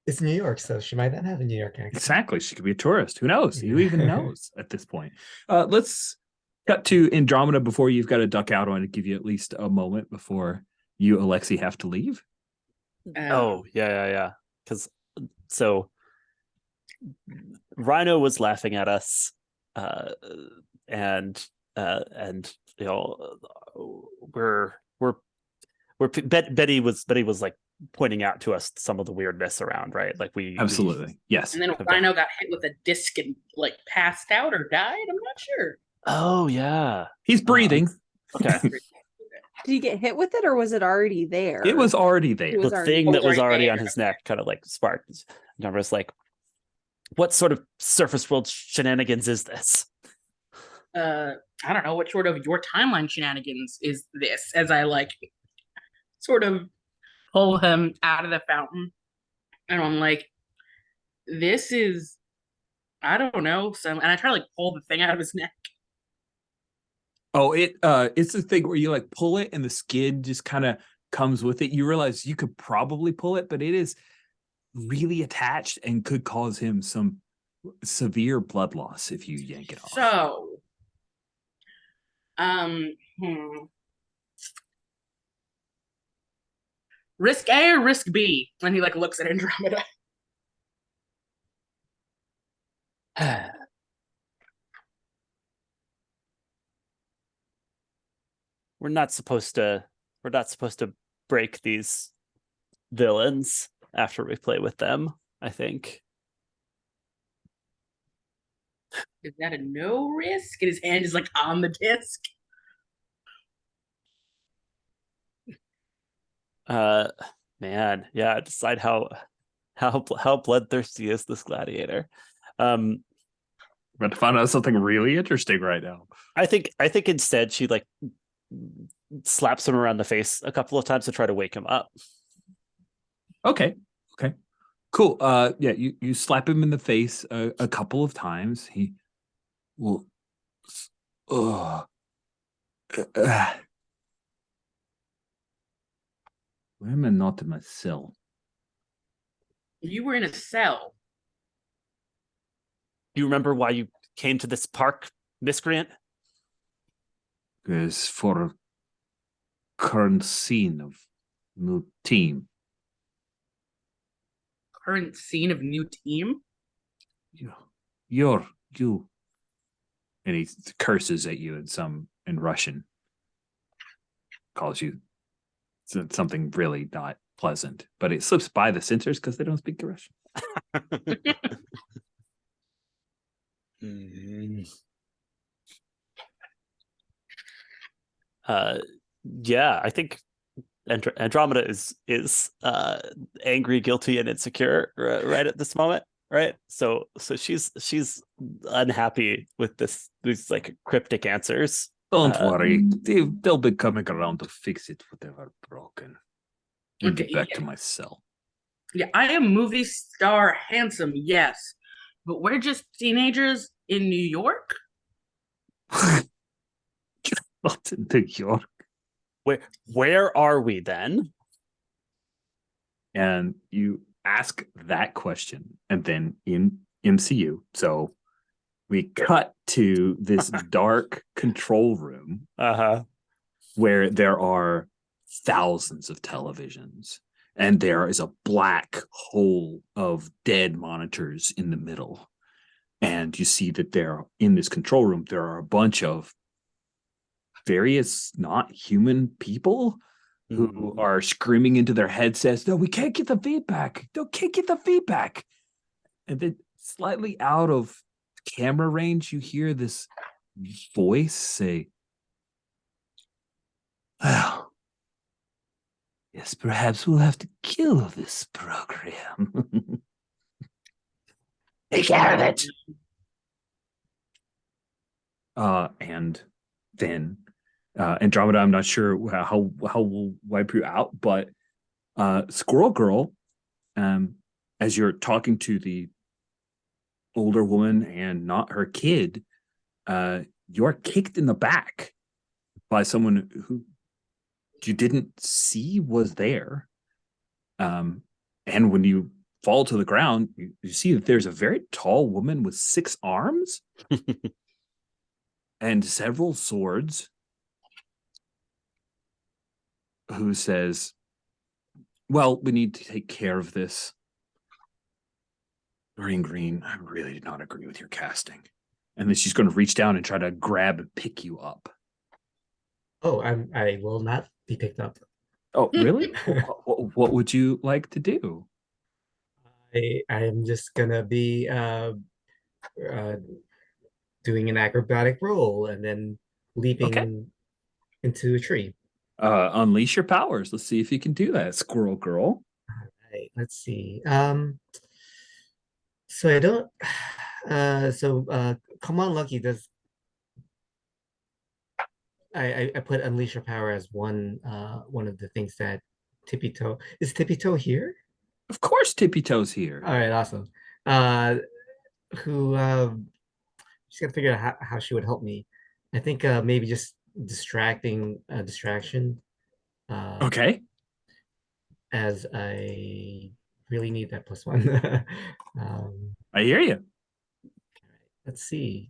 It's New York, so she might not have a New York accent. exactly. She could be a tourist. Who knows? Who Yeah. even knows at this point? Let's cut to Andromeda before you've got to duck out. I want to give you at least a moment before you, Alexi, have to leave. Oh, yeah. Because so Rhino was laughing at us, and you know, Betty was like pointing out to us some of the weirdness around, right? Like we Absolutely. Yes. And then Rhino got hit with a disc and like passed out or died. I'm not sure. Oh yeah, He's breathing. okay. Did he get hit with it or was it already there? It was already there. It was The already thing that was there. already on his neck kind of like sparked. And I was like, what sort of surface world shenanigans is this? I don't know what sort of your timeline shenanigans is this, as I like sort of pull him out of the fountain. And I'm like, this is, I don't know, and I try to like pull the thing out of his neck. Oh, it's the thing where you like pull it and the skin just kind of comes with it. You realize you could probably pull it, but it is really attached and could cause him some severe blood loss if you yank it off. So, risk A or risk B? And he like looks at Andromeda. We're not supposed to break these villains after we play with them, I think. Is that a no risk? And his hand is like on the disc. Man, yeah, decide how bloodthirsty is this gladiator. We're about to find out something really interesting right now. I think instead she like slaps him around the face a couple of times to try to wake him up. Okay. Cool. Yeah, you slap him in the face a couple of times. He will why am I not in my cell? You were in a cell. Do you remember why you came to this park, miscreant? Because for current scene of new team. Current scene of new team. You. And he curses at you in Russian. Calls you something really not pleasant, but it slips by the censors because they don't speak Russian. Yeah, I think Andromeda is angry, guilty, and insecure right at this moment, right? So she's unhappy with these like cryptic answers. Don't worry, they'll be coming around to fix it, whatever broken. And Okay, get back yeah. to my cell. Yeah, I am movie star handsome, yes, but we're just teenagers in New York. Not in New York. Where are we then? And you ask that question, and then in MCU, so we cut to this dark control room where there are thousands of televisions, and there is a black hole of dead monitors in the middle. And you see that there in this control room, there are a bunch of various not human people who are screaming into their headsets, no, we can't get the feedback. No, can't get the feedback. And then slightly out of camera range, you hear this voice say, "Well, yes, perhaps we'll have to kill this program." Take care of it. And then Andromeda, I'm not sure how we'll wipe you out, but Squirrel Girl, as you're talking to the older woman and not her kid, you're kicked in the back by someone who you didn't see was there. And when you fall to the ground, you see that there's a very tall woman with 6 arms and several swords who says, "Well, we need to take care of this. Green, I really did not agree with your casting." And then she's going to reach down and try to grab and pick you up. Oh, I will not be picked up. Oh, really? What would you like to do? I am just gonna be doing an acrobatic roll and then leaping into a tree. Unleash your powers. Let's see if you can do that, Squirrel Girl. Right, let's see. So I don't. Come on, Lucky. Does I put unleash your power as one of the things that Tippy Toe is. Tippy Toe here? Of course, Tippy Toe's here. All right, awesome. Who she's gotta figure out how she would help me. I think maybe just distraction. Okay. As I really need that +1. I hear you. Let's see.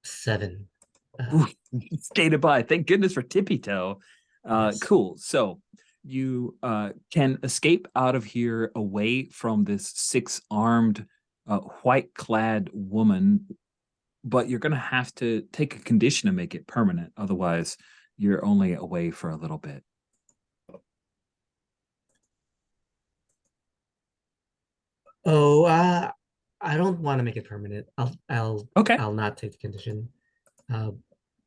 7. Skated by. Thank goodness for Tippy Toe. Yes. Cool. So you can escape out of here away from this 6-armed, white-clad woman, but you're going to have to take a condition to make it permanent. Otherwise, you're only away for a little bit. Oh, I don't want to make it permanent. I'll not take the condition.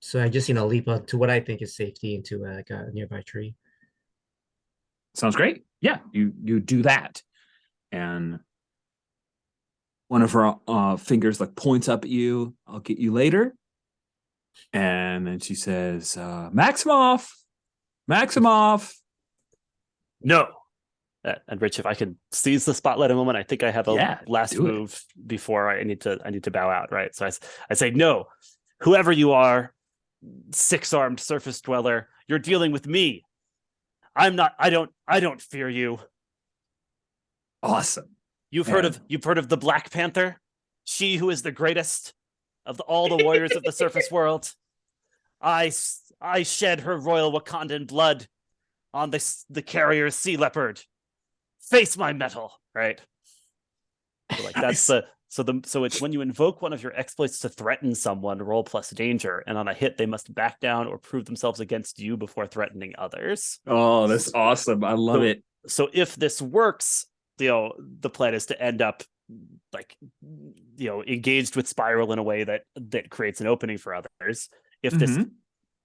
So I just leap up to what I think is safety into like a nearby tree. Sounds great. Yeah, you do that, and one of her fingers like points up at you. "I'll get you later." And then she says, Maximoff. No. And Rich, if I could seize the spotlight a moment, I think I have a last move before I need to bow out, right? So I say, "No, whoever you are, 6-armed surface dweller, you're dealing with me. I don't fear you." Awesome. You've heard of the Black Panther? She who is the greatest of all the warriors of the surface world. I shed her royal Wakandan blood on the carrier sea leopard. Face my metal, right? So like that's so it's when you invoke one of your exploits to threaten someone, roll +danger, and on a hit they must back down or prove themselves against you before threatening others. Oh, that's awesome. I love it. So if this works, the plan is to end up engaged with Spiral in a way that creates an opening for others. If this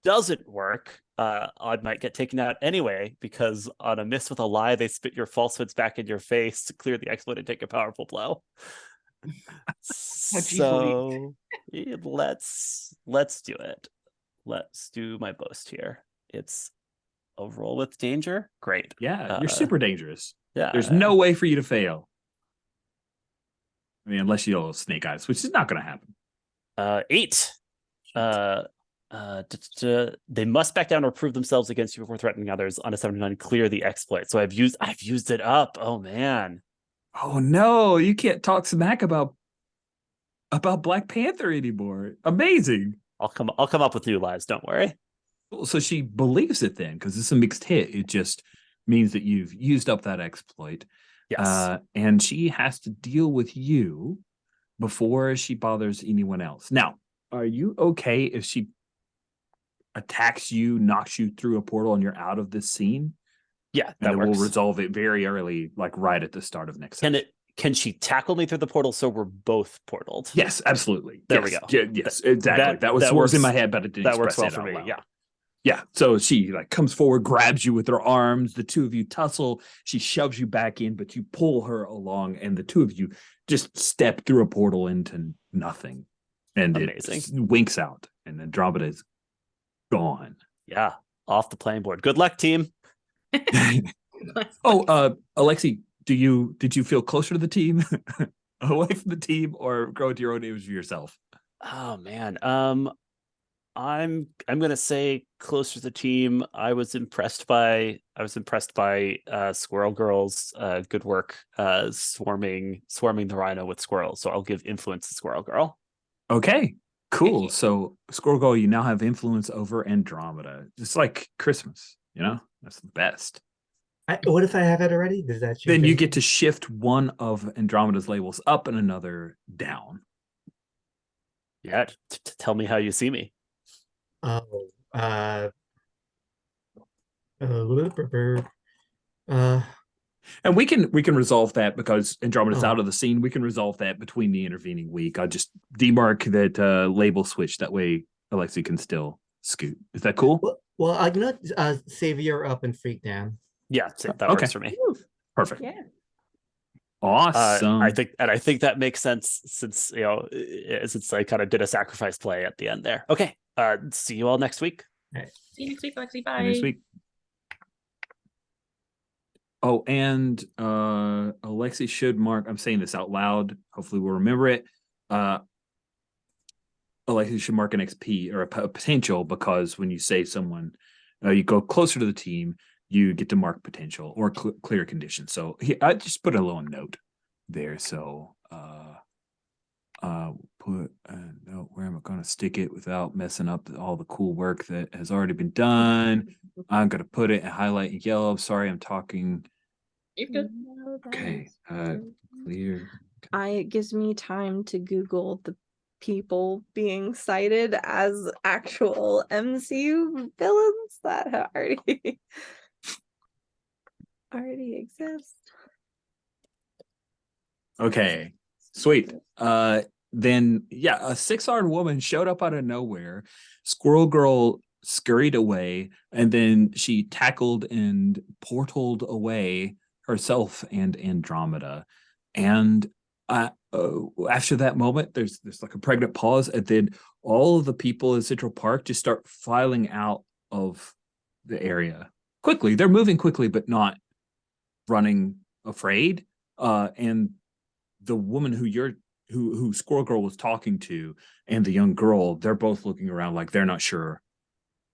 doesn't work, I might get taken out anyway, because on a miss with a lie, they spit your falsehoods back in your face to clear the exploit and take a powerful blow. So let's do it. Let's do my boast here. It's a roll with danger. Great. Yeah, you're super dangerous. Yeah. There's no way for you to fail. I mean, unless you yell snake eyes, which is not going to happen. 8. They must back down or prove themselves against you before threatening others. On a 79, clear the exploit. So I've used it up. Oh man. Oh no, you can't talk smack about Black Panther anymore. Amazing. I'll come up with new lies. Don't worry. So she believes it then, because it's a mixed hit. It just means that you've used up that exploit. Yes. And she has to deal with you before she bothers anyone else. Now, are you okay if she attacks you, knocks you through a portal, and you're out of this scene. Yeah, And that then works. we'll resolve it very early, like right at the start of next session. Can she tackle me through the portal so we're both portaled? Yes, absolutely. There yes. we go. Yes, exactly. That was that what was in works- my head, but I didn't That works express well it for out me. loud. Yeah. Yeah. So she like comes forward, grabs you with her arms. The two of you tussle. She shoves you back in, but you pull her along, and the two of you just step through a portal into nothing. And Amazing. it winks out, and Andromeda is gone. Yeah. Off the playing board. Good luck, team. Alexi, did you feel closer to the team, away from the team, or grow into your own image of yourself? Oh man. I'm gonna say closer to the team. I was impressed by Squirrel Girl's good work swarming the rhino with squirrels. So I'll give influence to Squirrel Girl. Okay, cool. So Squirrel Girl, you now have influence over Andromeda. It's like Christmas, that's the best. What if I have it already? Does that change? Then you anything? get to shift one of Andromeda's labels up and another down. Yeah, tell me how you see me. Oh, uh, And we can resolve that because Andromeda's Oh. out of the scene. We can resolve that between the intervening week. I just demark that label switch. That way Alexi can still scoot. Is that cool? well, I'm gonna Savior up and Freak down. Yeah, that Okay. works for me. Perfect. Yeah. Awesome. I think that makes sense since I kind of did a sacrifice play at the end there. Okay. See you all next week. See you next week, Alexi. See Bye. you next week. Oh, and Alexi should mark. I'm saying this out loud. Hopefully, we'll remember it. Alexi should mark an XP or a potential because when you save someone, you go closer to the team, you get to mark potential or clear conditions. So I just put a little note there. So put a note where am I going to stick it without messing up all the cool work that has already been done. I'm going to put it and highlight in yellow. Sorry, I'm talking. You're good. Okay, clear. It gives me time to Google the people being cited as actual MCU villains that already exist. Okay, sweet. Then yeah, a 6-armed woman showed up out of nowhere. Squirrel Girl scurried away, and then she tackled and portaled away herself and Andromeda. And after that moment, there's like a pregnant pause, and then all of the people in Central Park just start filing out of the area quickly. They're moving quickly, but not running afraid. And the woman who Squirrel Girl was talking to and the young girl, they're both looking around like they're not sure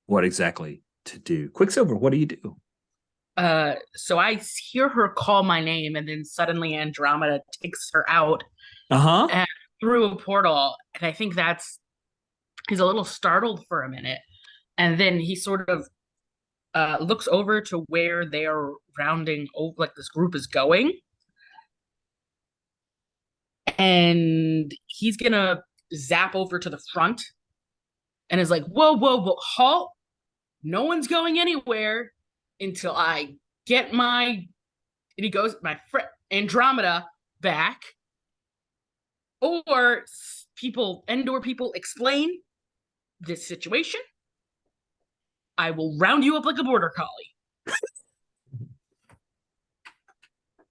what exactly to do. Quicksilver, what do you do? So I hear her call my name, and then suddenly Andromeda takes her out Uh-huh. through a portal, and I think he's a little startled for a minute, and then he sort of looks over to where they're rounding over, like this group is going, and he's gonna zap over to the front, and is like, "Whoa, whoa, whoa, halt! No one's going anywhere until I get my," and he goes, "my friend Andromeda back, or Endor people explain this situation. I will round you up like a border collie."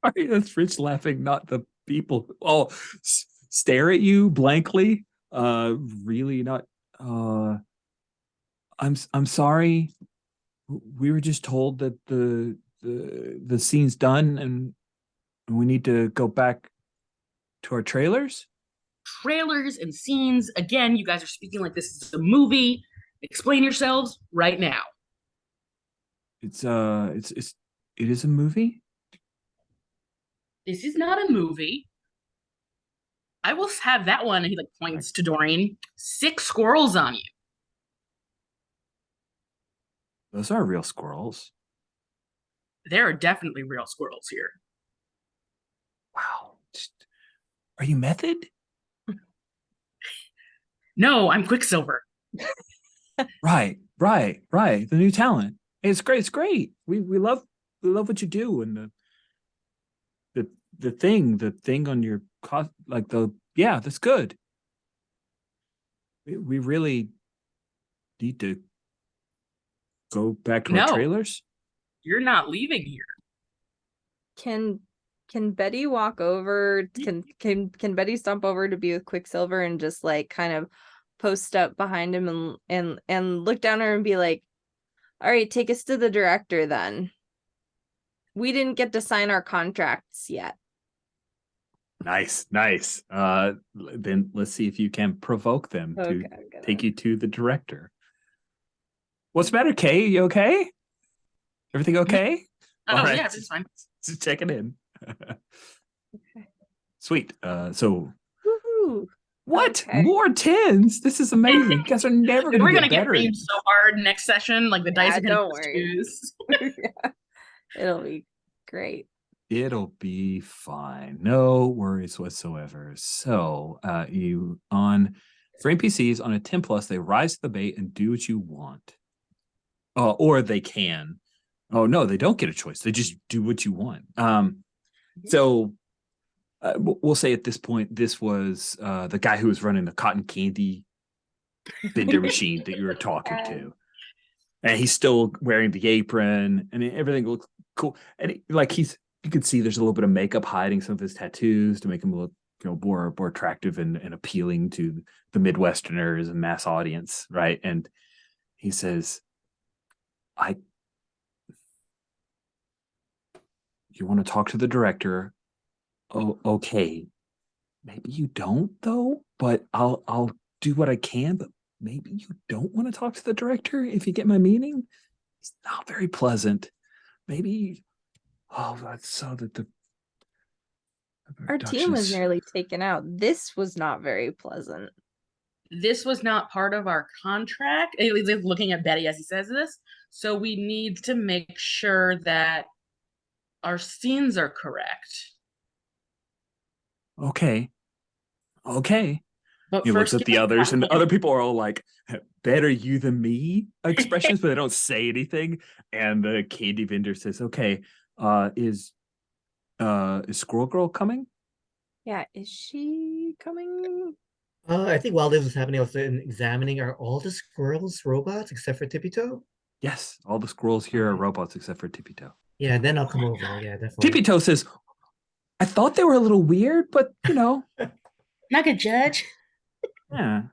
Sorry, that's Rich laughing, not the people. Oh, stare at you blankly. Really not. I'm sorry. We were just told that the scene's done and we need to go back to our trailers. Trailers and scenes. Again, you guys are speaking like this is a movie. Explain yourselves right now. It is a movie. This is not a movie. I will have that one. And he like points to Doreen. 6 squirrels on you. Those are real squirrels. There are definitely real squirrels here. Wow. Are you method? No, I'm Quicksilver. Right. The new talent. It's great. It's great. We love what you do, and the thing on your like that's good. We really need to go back to our No. trailers. You're not leaving here. Can Betty walk over? Can Betty stomp over to be with Quicksilver and just like kind of post up behind him and look down at her and be like, all right, take us to the director then. We didn't get to sign our contracts yet. Nice. Then let's see if you can provoke them to take you to the director. What's the matter, Kay? You okay? Everything okay? Oh, All right. yeah, it's fine. Just checking in. Okay. Sweet. So Woohoo. what? Okay. More tens? This is amazing. You guys are never We're gonna gonna get get better. reamed so hard next session. Like the dice Yeah, are gonna don't worry. choose. Yeah. It'll be great. It'll be fine. No worries whatsoever. So you on for NPCs on a 10 plus, they rise to the bait and do what you want. Or they can. Oh no, they don't get a choice. They just do what you want. So we'll say at this point, this was the guy who was running the cotton candy vendor machine that you were talking to. And he's still wearing the apron and everything looks cool. And you could see there's a little bit of makeup hiding some of his tattoos to make him look, more attractive and appealing to the Midwesterners and mass audience, right? And he says, you want to talk to the director? Oh, okay. Maybe you don't though, but I'll do what I can, but maybe you don't want to talk to the director, if you get my meaning. It's not very pleasant. Maybe that's so that Our team was nearly taken out. This was not very pleasant. This was not part of our contract. He's looking at Betty as he says this. So we need to make sure that our scenes are correct. Okay. But He looks first, at the others, and the other people are all like, better you than me expressions, but they don't say anything. And the candy vendor says, okay, is Squirrel Girl coming? Yeah, is she coming? I think while this was happening, I was examining, are all the squirrels robots except for Tippy Toe? Yes, all the squirrels here are Okay. robots except for Tippy Toe. Yeah, then I'll come over. Yeah, definitely. Tippy Toe says, I thought they were a little weird, but not gonna judge. yeah,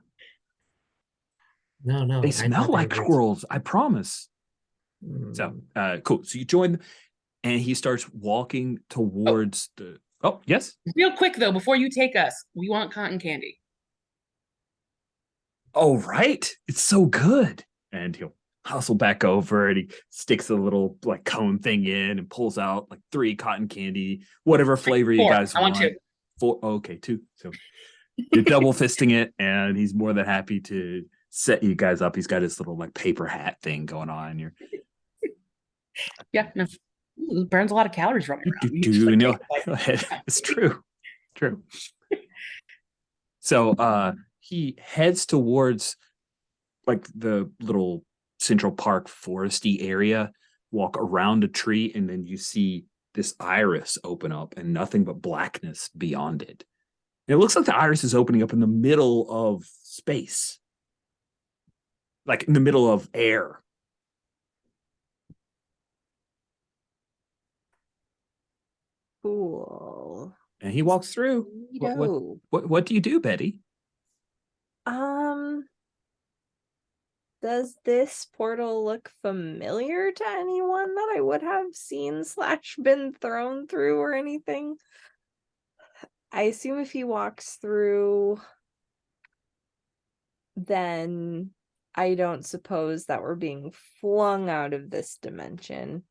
No, they I smell thought they like were great. squirrels, I promise. So Hmm. cool. So you join, and he starts walking towards the. Oh yes. Real quick though, before you take us, we want cotton candy. Oh right, it's so good. And he'll hustle back over, and he sticks a little like cone thing in, and pulls out like 3 cotton candy, whatever flavor you 4. guys I want 2. 4. Okay, 2. So you're double fisting it, and he's more than happy to set you guys up. He's got his little like paper hat thing going on. You're Yeah, no. Ooh, it burns a lot of calories running around. You just, do like, no, take, like, it's true. So he heads towards like the little Central Park foresty area, walk around a tree, and then you see this iris open up and nothing but blackness beyond it. And it looks like the iris is opening up in the middle of space, like in the middle of air. Cool. And he walks through. What do you do, Betty? Does this portal look familiar to anyone that I would have seen / been thrown through or anything? I assume if he walks through, then I don't suppose that we're being flung out of this dimension.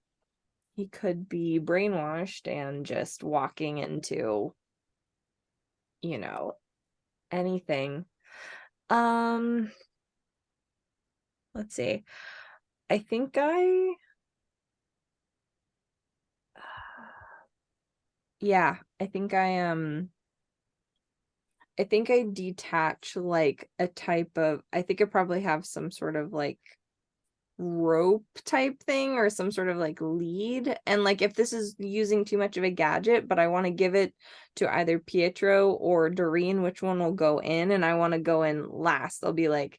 He could be brainwashed and just walking into, anything. Let's see. I think yeah, I think I I think I detach like a type of, I think I probably have some sort of like rope type thing or some sort of like lead. And like if this is using too much of a gadget, but I want to give it to either Pietro or Doreen, which one will go in, and I want to go in last. I'll be like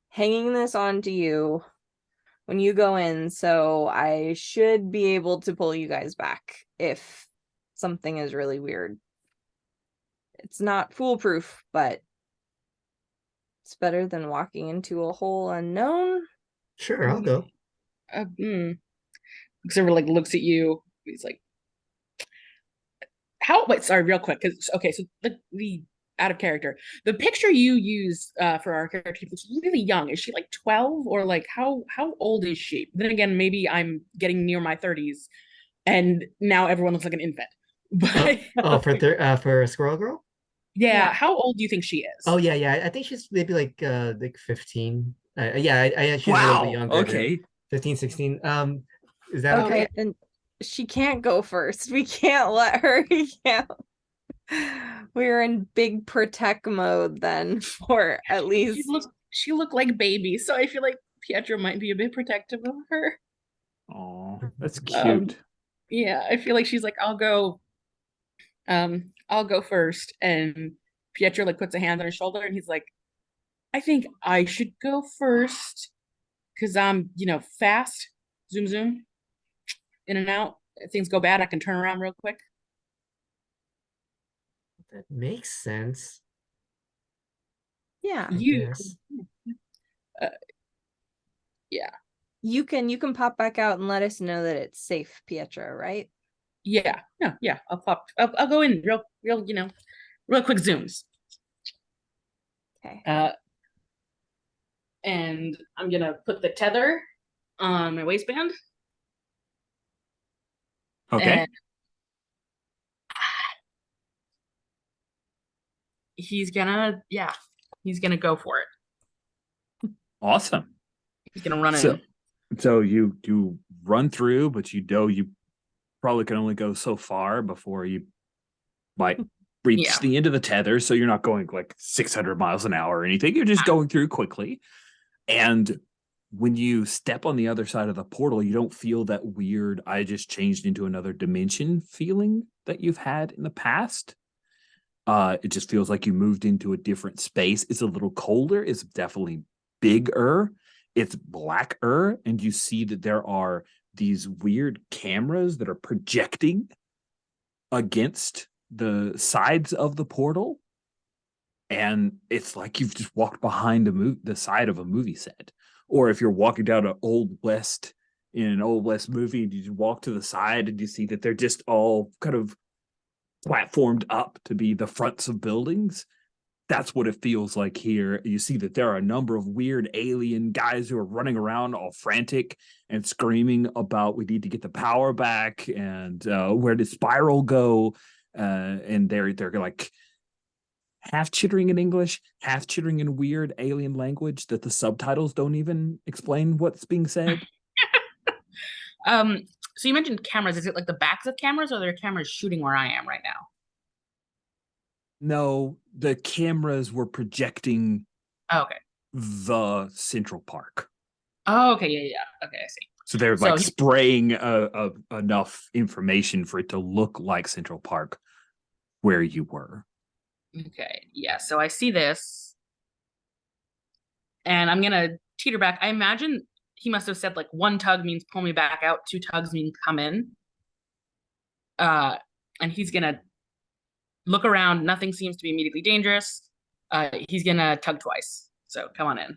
hanging this onto you when you go in, so I should be able to pull you guys back if something is really weird. It's not foolproof, but it's better than walking into a whole unknown. Sure, I'll go. Quicksilver like looks at you. He's like, "How?" Wait, sorry, real quick. Okay, so the out of character. The picture you used for our character looks really young. Is she like 12 or like how old is she? Then again, maybe I'm getting near my 30s, and now everyone looks like an infant. But For Squirrel Girl? yeah, Yeah. how old do you think she is? Oh yeah. I think she's maybe like 15. Yeah, she's a little bit Wow. younger than Okay. 15, 16. Is that Okay, okay? then she can't go first. We can't let her. We can't. We're in big protect mode then for at least. She looked like baby, so I feel like Pietro might be a bit protective of her. Oh, that's cute. Yeah, I feel like she's like, I'll go first. And Pietro like puts a hand on his shoulder and he's like, I think I should go first because I'm, fast. Zoom, zoom, in and out. If things go bad, I can turn around real quick. That makes sense. Yeah. I guess. Yeah. You can pop back out and let us know that it's safe, Pietro, right? Yeah. No, yeah. I'll go in real, real quick zooms. Okay. And I'm gonna put the tether on my waistband. Okay. And he's gonna go for it. Awesome. He's gonna run in. So you run through, but you probably can only go so far before you might reach the end of the tether. So you're not going like 600 miles an hour or anything. You're just going through quickly. And when you step on the other side of the portal, you don't feel that weird, I just changed into another dimension feeling that you've had in the past. It just feels like you moved into a different space. It's a little colder. It's definitely bigger. It's blacker. And you see that there are these weird cameras that are projecting against the sides of the portal. And it's like you've just walked behind the side of a movie set. Or if you're walking down in an Old West movie and you just walk to the side and you see that they're just all kind of platformed up to be the fronts of buildings. That's what it feels like here. You see that there are a number of weird alien guys who are running around all frantic and screaming about we need to get the power back and where did Spiral go? And they're like half chittering in English, half chittering in weird alien language that the subtitles don't even explain what's being said. So you mentioned cameras. Is it like the backs of cameras, or are there cameras shooting where I am right now? No, the cameras were projecting Okay. the Central Park. Oh, okay. Yeah. Okay, I see. So they're like spraying enough information for it to look like Central Park where you were. Okay. Yeah. So I see this, and I'm gonna teeter back. I imagine he must have said like one tug means pull me back out, two tugs mean come in. And he's gonna look around. Nothing seems to be immediately dangerous. He's gonna tug twice. So come on in.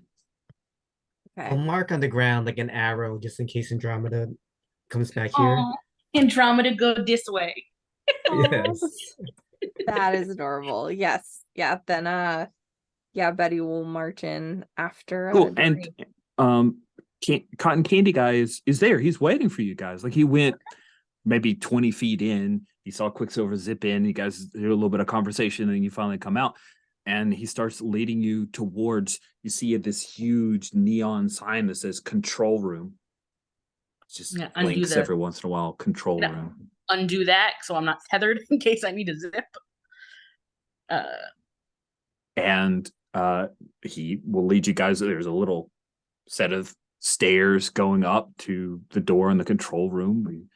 Okay. I'll mark on the ground like an arrow just in case Andromeda comes back here. Andromeda, go this way. Yes. That is adorable. Yes. Yeah. Then yeah, Betty will march in after Cool. Doreen. And Cotton Candy Guy is there. He's waiting for you guys. Like he went maybe 20 feet in. He saw Quicksilver zip in. You guys do a little bit of conversation, and you finally come out. And he starts leading you towards, you see this huge neon sign that says control room. It just blinks every once in a while, control room. Undo that so I'm not tethered in case I need a zip. and he will lead you guys. There's a little set of stairs going up to the door in the control room.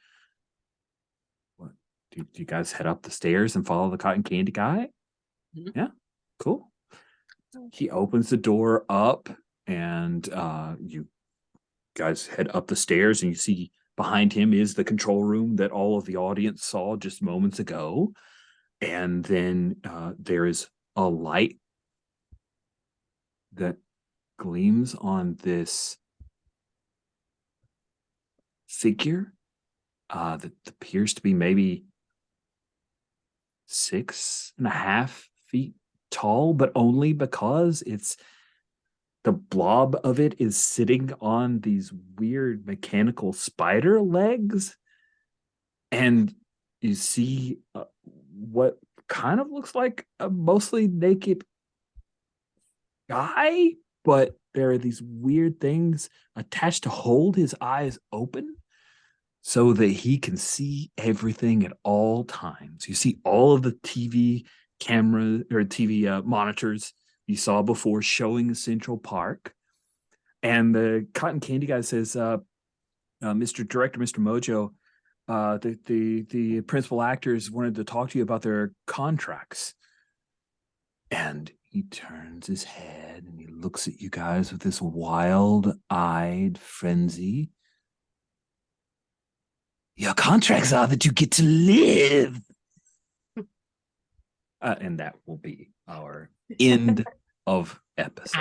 Do you guys head up the stairs and follow the cotton candy guy? Yeah, cool. He opens the door up, and you guys head up the stairs, and you see behind him is the control room that all of the audience saw just moments ago. And then there is a light that gleams on this figure that appears to be maybe 6.5 feet tall, but only because the blob of it is sitting on these weird mechanical spider legs. And you see what kind of looks like a mostly naked guy, but there are these weird things attached to hold his eyes open so that he can see everything at all times. You see all of the TV camera or TV monitors you saw before showing Central Park. And the cotton candy guy says, Mr. Director, Mr. Mojo, the principal actors wanted to talk to you about their contracts. And he turns his head and he looks at you guys with this wild-eyed frenzy. Your contracts are that you get to live. And that will be our end of episode.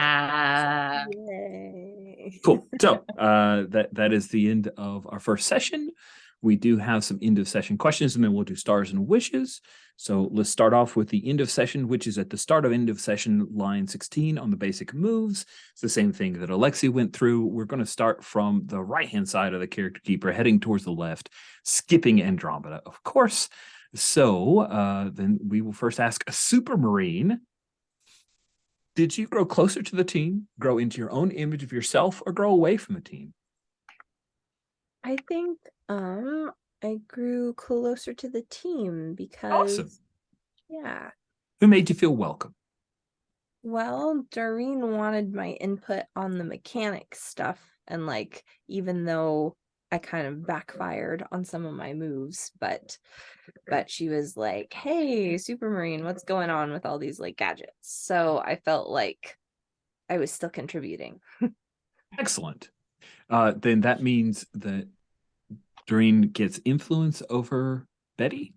Yay. Cool. So that is the end of our first session. We do have some end of session questions, and then we'll do stars and wishes. So let's start off with the end of session, which is at the start of end of session, line 16 on the basic moves. It's the same thing that Alexi went through. We're going to start from the right-hand side of the character keeper, heading towards the left, skipping Andromeda, of course. So then we will first ask a Supermarine. Did you grow closer to the team, grow into your own image of yourself, or grow away from the team? I think I grew closer to the team because Awesome. yeah. Who made you feel welcome? Well, Doreen wanted my input on the mechanics stuff, and like even though I kind of backfired on some of my moves, but she was like, "Hey, Supermarine, what's going on with all these like gadgets?" So I felt like I was still contributing. Excellent. Then that means that Doreen gets influence over Betty,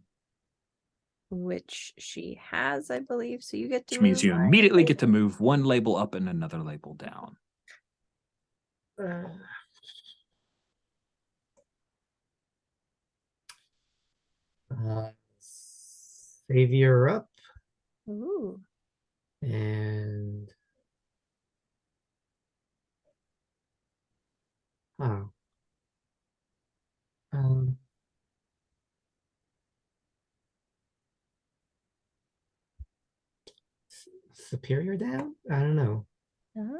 Which she has, I believe. So you get to which means move you my immediately get to label. move one label up and another label down. Savior up Ooh. and um, superior down? I don't know. Okay.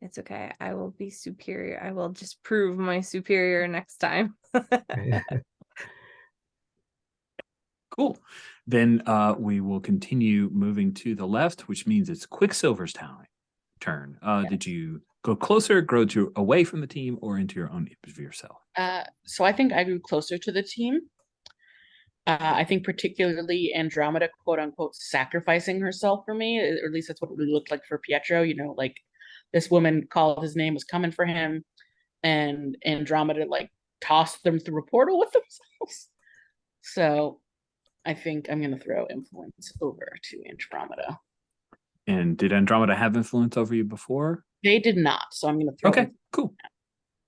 It's okay. I will be superior. I will just prove my superior next time. Cool. Then we will continue moving to the left, which means it's Quicksilver's turn. Did you go closer, grow away from the team, or into your own image of yourself? So I think I grew closer to the team. I think particularly Andromeda, quote unquote, sacrificing herself for me, or at least that's what it really looked like for Pietro. You know, like this woman called his name, was coming for him, and Andromeda like tossed them through a portal with themselves. So I think I'm gonna throw influence over to Andromeda. And did Andromeda have influence over you before? They did not, so I'm gonna throw. Okay, cool.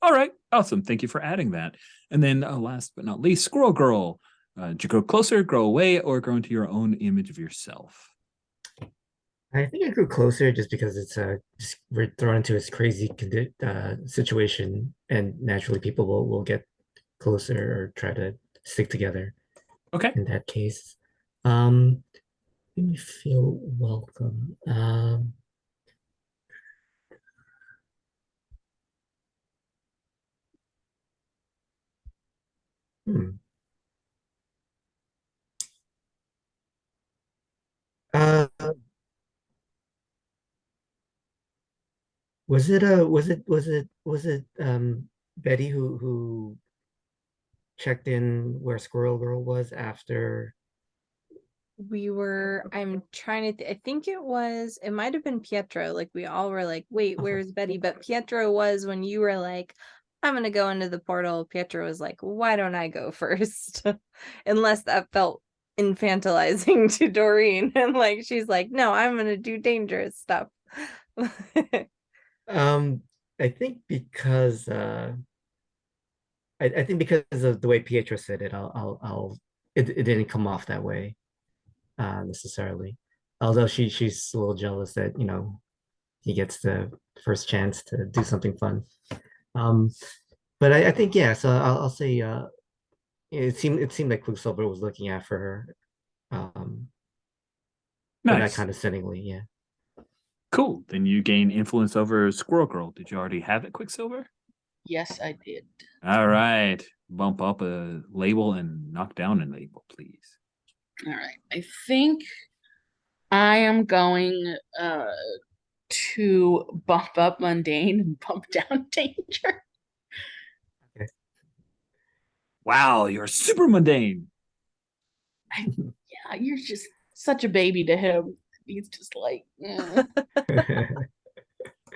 All right, awesome. Thank you for adding that. And then last but not least, Squirrel Girl. Did you grow closer, grow away, or grow into your own image of yourself? I think I grew closer just because it's we're thrown into this crazy situation, and naturally people will get closer or try to stick together. Okay. In that case, make me feel welcome. Hmm. Uh, Was it Betty who checked in where Squirrel Girl was after? I'm trying to, I think it might have been Pietro. Like we all were like, wait, where's Betty? But Pietro was when you were like, I'm gonna go into the portal. Pietro was like, why don't I go first? Unless that felt infantilizing to Doreen. And like, she's like, no, I'm gonna do dangerous stuff. I think because I think because of the way Pietro said it, it didn't come off that way necessarily. Although she's a little jealous that he gets the first chance to do something fun. Um, but I think yeah. So I'll say it seemed like Quicksilver was looking out for her, but that Nice. kind of settingly, yeah. Cool. Then you gain influence over Squirrel Girl. Did you already have it, Quicksilver? Yes, I did. All right. Bump up a label and knock down a label, please. All right. I think I am going to bump up mundane and bump down danger. Wow, you're super mundane. Yeah, you're just such a baby to him. He's just like,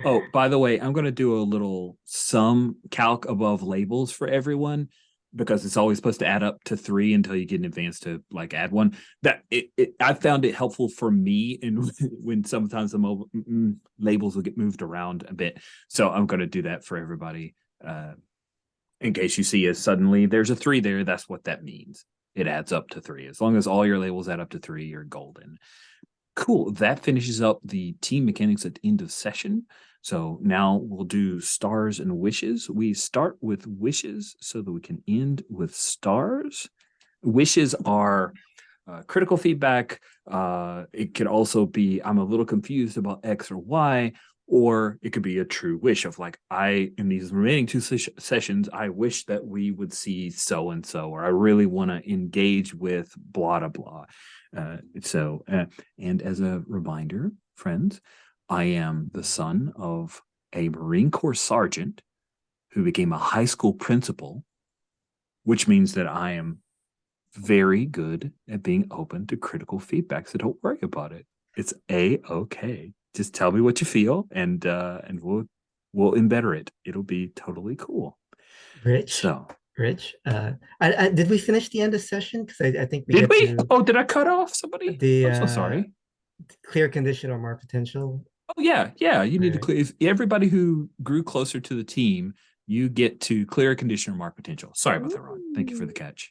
Oh, by the way, I'm going to do a little sum calc above labels for everyone because it's always supposed to add up to 3 until you get an advance to like add 1. That I found it helpful for me, and when sometimes the labels will get moved around a bit. So I'm going to do that for everybody. In case you see suddenly there's a 3 there, that's what that means. It adds up to 3. As long as all your labels add up to 3, you're golden. Cool. That finishes up the team mechanics at the end of session. So now we'll do stars and wishes. We start with wishes so that we can end with stars. Wishes are critical feedback. It could also be, I'm a little confused about X or Y, or it could be a true wish of like, in these remaining 2 sessions, I wish that we would see so-and-so, or I really want to engage with blah, blah, blah. And as a reminder, friends, I am the son of a Marine Corps sergeant who became a high school principal, which means that I am very good at being open to critical feedback. So don't worry about it. It's A-okay. Just tell me what you feel, and we'll embetter it. It'll be totally cool. Rich, did we finish the end of session? Because I think we did get we? to Oh, did I cut off somebody? I'm so sorry. Clear condition or mark potential. Oh yeah. You need to Right. clear. If everybody who grew closer to the team, you get to clear a condition or mark potential. Sorry about that, Ron. Thank you for the catch.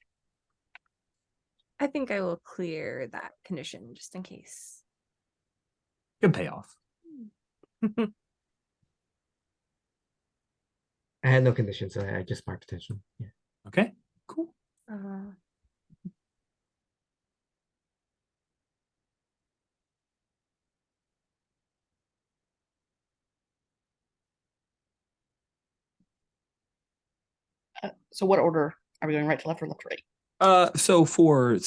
I think I will clear that condition just in case. Good payoff. I had no conditions, so I just marked potential. Yeah. Okay, cool. So what order are we going, right to left or left to right? So for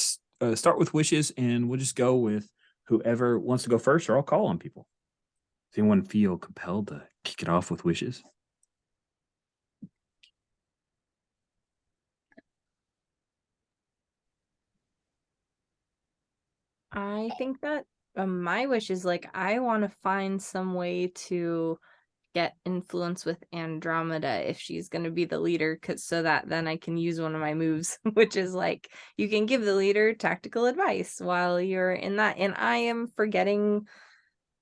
start with wishes, and we'll just go with whoever wants to go first, or I'll call on people. Does anyone feel compelled to kick it off with wishes? I think that my wish is like, I want to find some way to get influence with Andromeda if she's going to be the leader, so that then I can use one of my moves, which is like, you can give the leader tactical advice while you're in that. And I am forgetting,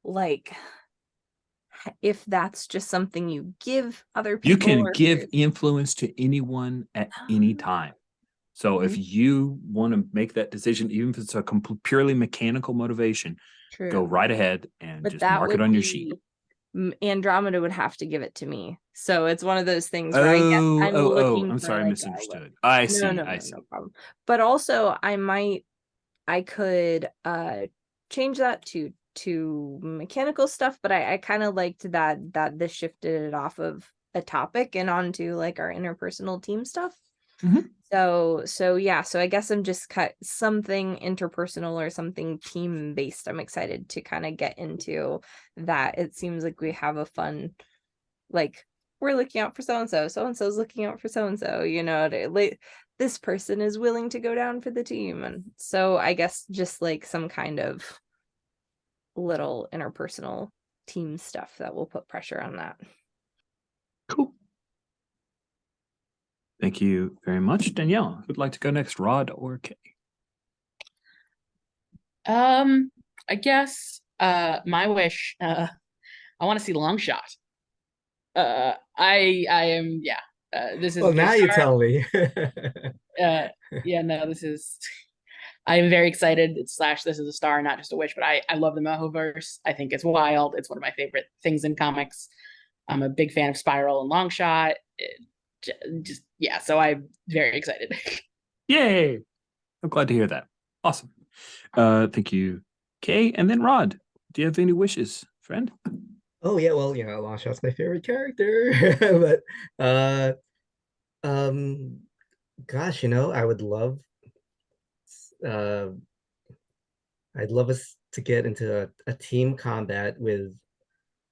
like, if that's just something you give other people. You can give influence to anyone at any time. So if you want to make that decision, even if it's a purely mechanical motivation, go right ahead and just mark it on your sheet. Andromeda would have to give it to me. So it's one of those things where I guess I'm looking I'm for, sorry, I like, misunderstood. I see. No problem. But also I could change that to mechanical stuff, but I kind of liked that this shifted it off of a topic and onto like our interpersonal team stuff. Mhm. So yeah, so I guess I'm just cut something interpersonal or something team based. I'm excited to kind of get into that. It seems like we have a fun like we're looking out for so and so's looking out for so and so, you know, this person is willing to go down for the team. And so I guess just like some kind of little interpersonal team stuff that will put pressure on that. Cool. Thank you very much, Danielle. Who'd like to go next, Rod or Kay? I guess my wish, I want to see Longshot. I am, yeah. This is Well, now you Star. tell me. Yeah, no, this is. I'm very excited. This is a star, not just a wish. But I love the Mohoverse. I think it's wild. It's one of my favorite things in comics. I'm a big fan of Spiral and Longshot. Just yeah, so I'm very excited. Yay! I'm glad to hear that. Awesome. Thank you, Kay, and then Rod. Do you have any wishes, friend? Oh yeah, well, you know, Longshot's my favorite character. But gosh, you know, uh I'd love us to get into a team combat with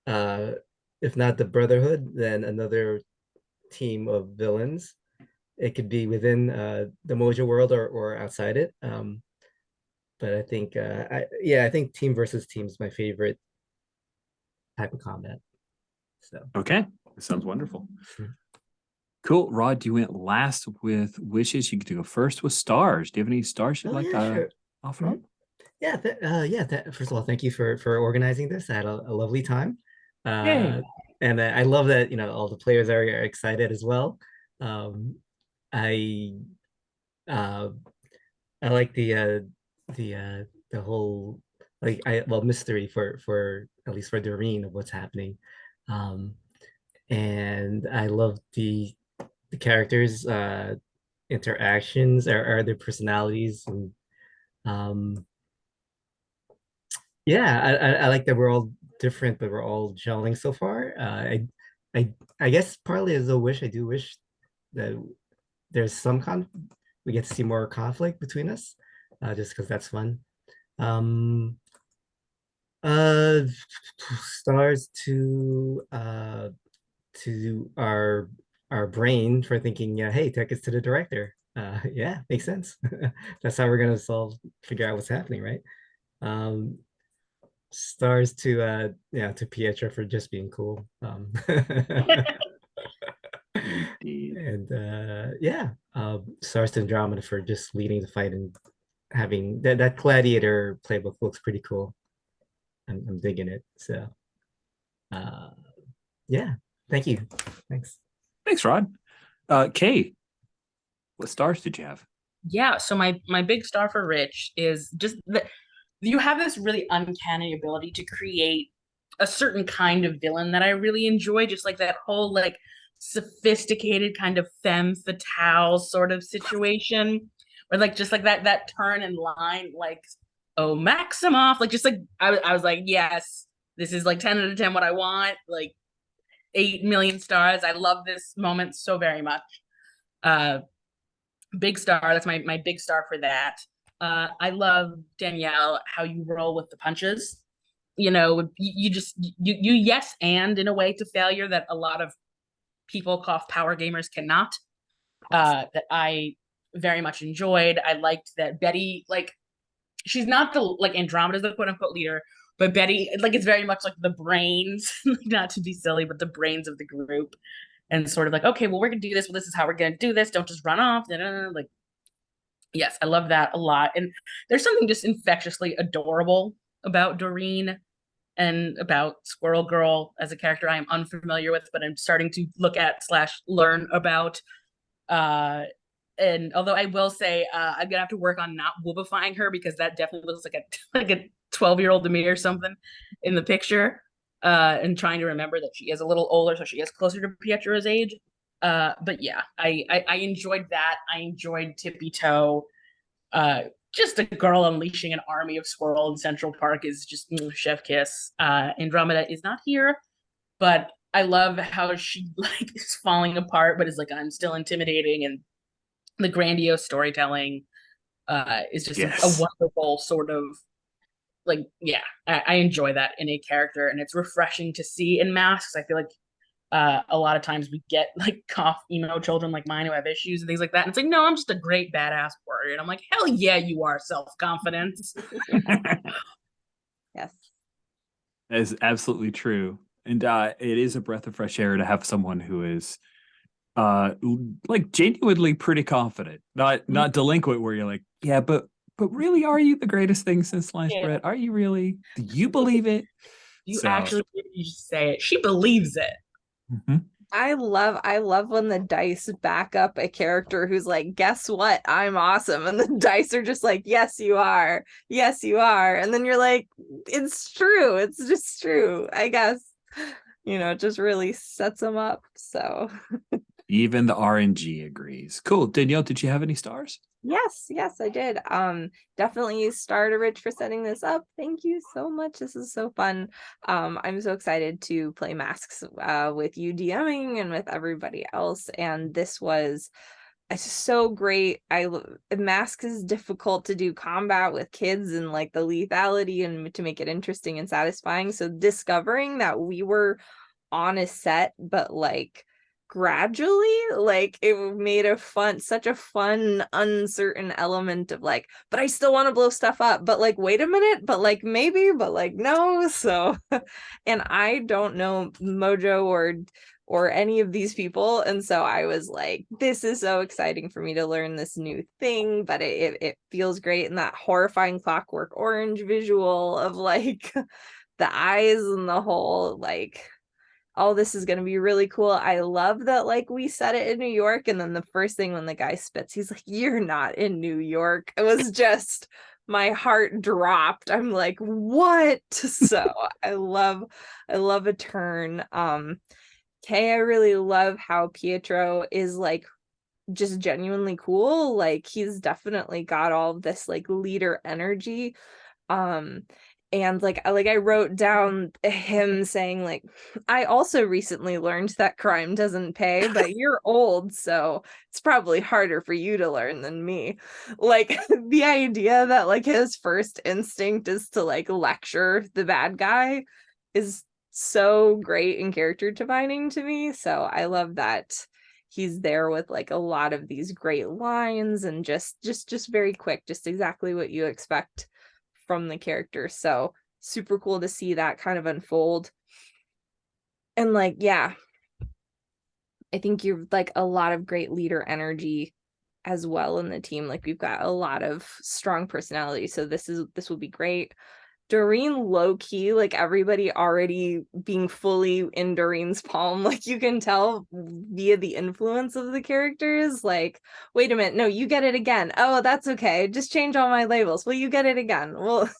if not the Brotherhood, then another team of villains. It could be within the Mojo world or outside it. But I think I think team versus team is my favorite type of combat. So Okay, that sounds wonderful. Mhm. Cool. Rod, you went last with wishes. You get to go first with stars. Do you have any stars you'd Oh like yeah, to sure. offer up? First of all, thank you for organizing this. I had a lovely time. Yay. And I love that, you know, all the players are excited as well. Um, I uh, I like the whole mystery for at least for Doreen of what's happening. Um, and I love the characters interactions or their personalities and um yeah, I like that we're all different, but we're all gelling so far. I I guess partly as a wish, I do wish that there's some we get to see more conflict between us, just because that's fun. Um, uh, stars to our brain for thinking, yeah, hey, take us to the director. Yeah, makes sense. That's how we're gonna figure out what's happening, right? Um, stars to to Pietro for just being cool. Indeed. And stars to Andromeda for just leading the fight and having that gladiator playbook looks pretty cool. I'm digging it. So uh yeah, thank you. Thanks. Thanks, Rod. Kay, what stars did you have? Yeah, so my big star for Rich is just that you have this really uncanny ability to create a certain kind of villain that I really enjoy, just like that whole like sophisticated kind of femme fatale sort of situation, or like just like that turn in line, like oh Maximoff, like just like I was like yes, this is like 10 out of 10 what I want, like 8 million stars. I love this moment so very much. Uh, Big star. That's my big star for that. I love Danielle, how you roll with the punches. You know, you just you yes and in a way to failure that a lot of people cough power gamers cannot. That I very much enjoyed. I liked that Betty, like, she's not the like Andromeda's the quote unquote leader, but Betty, like, it's very much like the brains, not to be silly, but the brains of the group, and sort of like, okay, well, we're gonna do this. Well, this is how we're gonna do this. Don't just run off. Like, yes, I love that a lot. And there's something just infectiously adorable about Doreen and about Squirrel Girl as a character I am unfamiliar with, but I'm starting to look at slash learn about. Uh, and although I will say I'm gonna have to work on not woobifying her because that definitely looks like a like a 12-year-old to me or something in the picture. And trying to remember that she is a little older, so she is closer to Pietro's age. But yeah, I enjoyed that. I enjoyed Tippy Toe. Uh, just a girl unleashing an army of squirrel in Central Park is just chef kiss. Andromeda is not here, but I love how she like is falling apart, but is like I'm still intimidating, and the grandiose storytelling is just a Yes. wonderful sort of like I enjoy that in a character, and it's refreshing to see in masks. I feel like a lot of times we get like emo children like mine who have issues and things like that. And it's like, no, I'm just a great badass warrior. And I'm like, hell yeah, you are, self-confidence. Yes. That is absolutely true. And it is a breath of fresh air to have someone who is like genuinely pretty confident, not delinquent where you're like, yeah, but really, are you the greatest thing since sliced bread? Are you really? Do you believe it? You actually, you just say it. She believes it. Mm-hmm. I love when the dice back up a character who's like, guess what? I'm awesome. And the dice are just like, yes, you are. Yes, you are. And then you're like, it's true. It's just true. I guess, it just really sets them up. So even the RNG agrees. Cool. Danielle, did you have any stars? yes, I did. Definitely star to Rich for setting this up. Thank you so much. This is so fun. I'm so excited to play Masks with you DMing and with everybody else. And this was so great. Masks is difficult to do combat with kids and like the lethality and to make it interesting and satisfying. So discovering that we were on a set, but like gradually, like it made such a fun uncertain element of like, but I still want to blow stuff up, but like wait a minute, but like maybe, but like no. So and I don't know Mojo or any of these people, and so I was like, this is so exciting for me to learn this new thing, but it feels great. And that horrifying Clockwork Orange visual of like the eyes and the whole like, oh, this is going to be really cool. I love that like we set it in New York, and then the first thing when the guy spits, he's like, you're not in New York. It was just, my heart dropped. I'm like, what? So I love a turn. Kay, I really love how Pietro is like just genuinely cool. Like he's definitely got all this like leader energy. And like I wrote down him saying like, I also recently learned that crime doesn't pay, but you're old, so it's probably harder for you to learn than me. Like the idea that like his first instinct is to like lecture the bad guy is so great and character defining to me. So I love that he's there with like a lot of these great lines and just very quick, just exactly what you expect from the character. So super cool to see that kind of unfold. And like, yeah, I think you're like a lot of great leader energy as well in the team. Like we've got a lot of strong personality. So this will be great. Doreen low key, like everybody already being fully in Doreen's palm, like you can tell via the influence of the characters. Like, wait a minute, no, you get it again. Oh, that's okay. Just change all my labels. Well, you get it again. Well,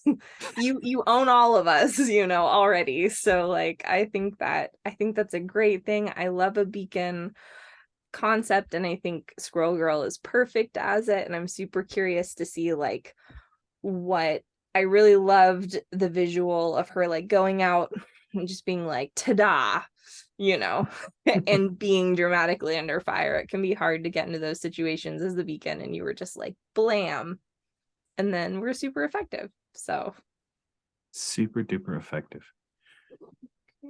you own all of us, already. So like, I think that's a great thing. I love a beacon concept, and I think Squirrel Girl is perfect as it. And I'm super curious to see like what. I really loved the visual of her like going out and just being like, ta-da, and being dramatically under fire. It can be hard to get into those situations as the beacon, and you were just like, blam. And then we're super effective. So super duper effective.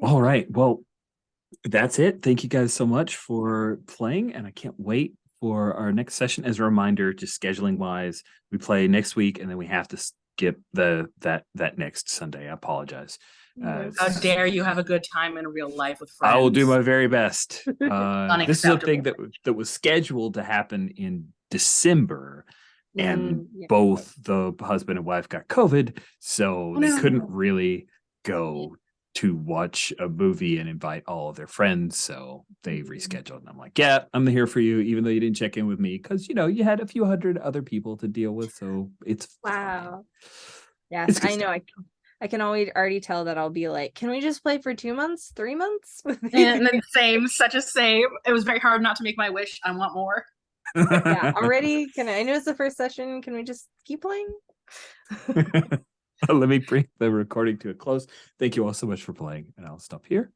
All right. Well, that's it. Thank you guys so much for playing, and I can't wait for our next session. As a reminder, just scheduling wise, we play next week, and then we have to skip that next Sunday. I apologize. How dare you have a good time in real life with friends? I will do my very best. This is a thing that was scheduled to happen in December, and both the husband and wife got COVID, so they couldn't really go to watch a movie and invite all of their friends, so they rescheduled. And I'm like, yeah, I'm here for you, even though you didn't check in with me, because you had a few hundred other people to deal with, so it's wow. Fine. Yes, I know. I can already tell that I'll be like, can we just play for 2 months, 3 months? And then such a same. It was very hard not to make my wish. I want more. Yeah, I'm ready. I know it's the first session. Can we just keep playing? Let me bring the recording to a close. Thank you all so much for playing, and I'll stop here.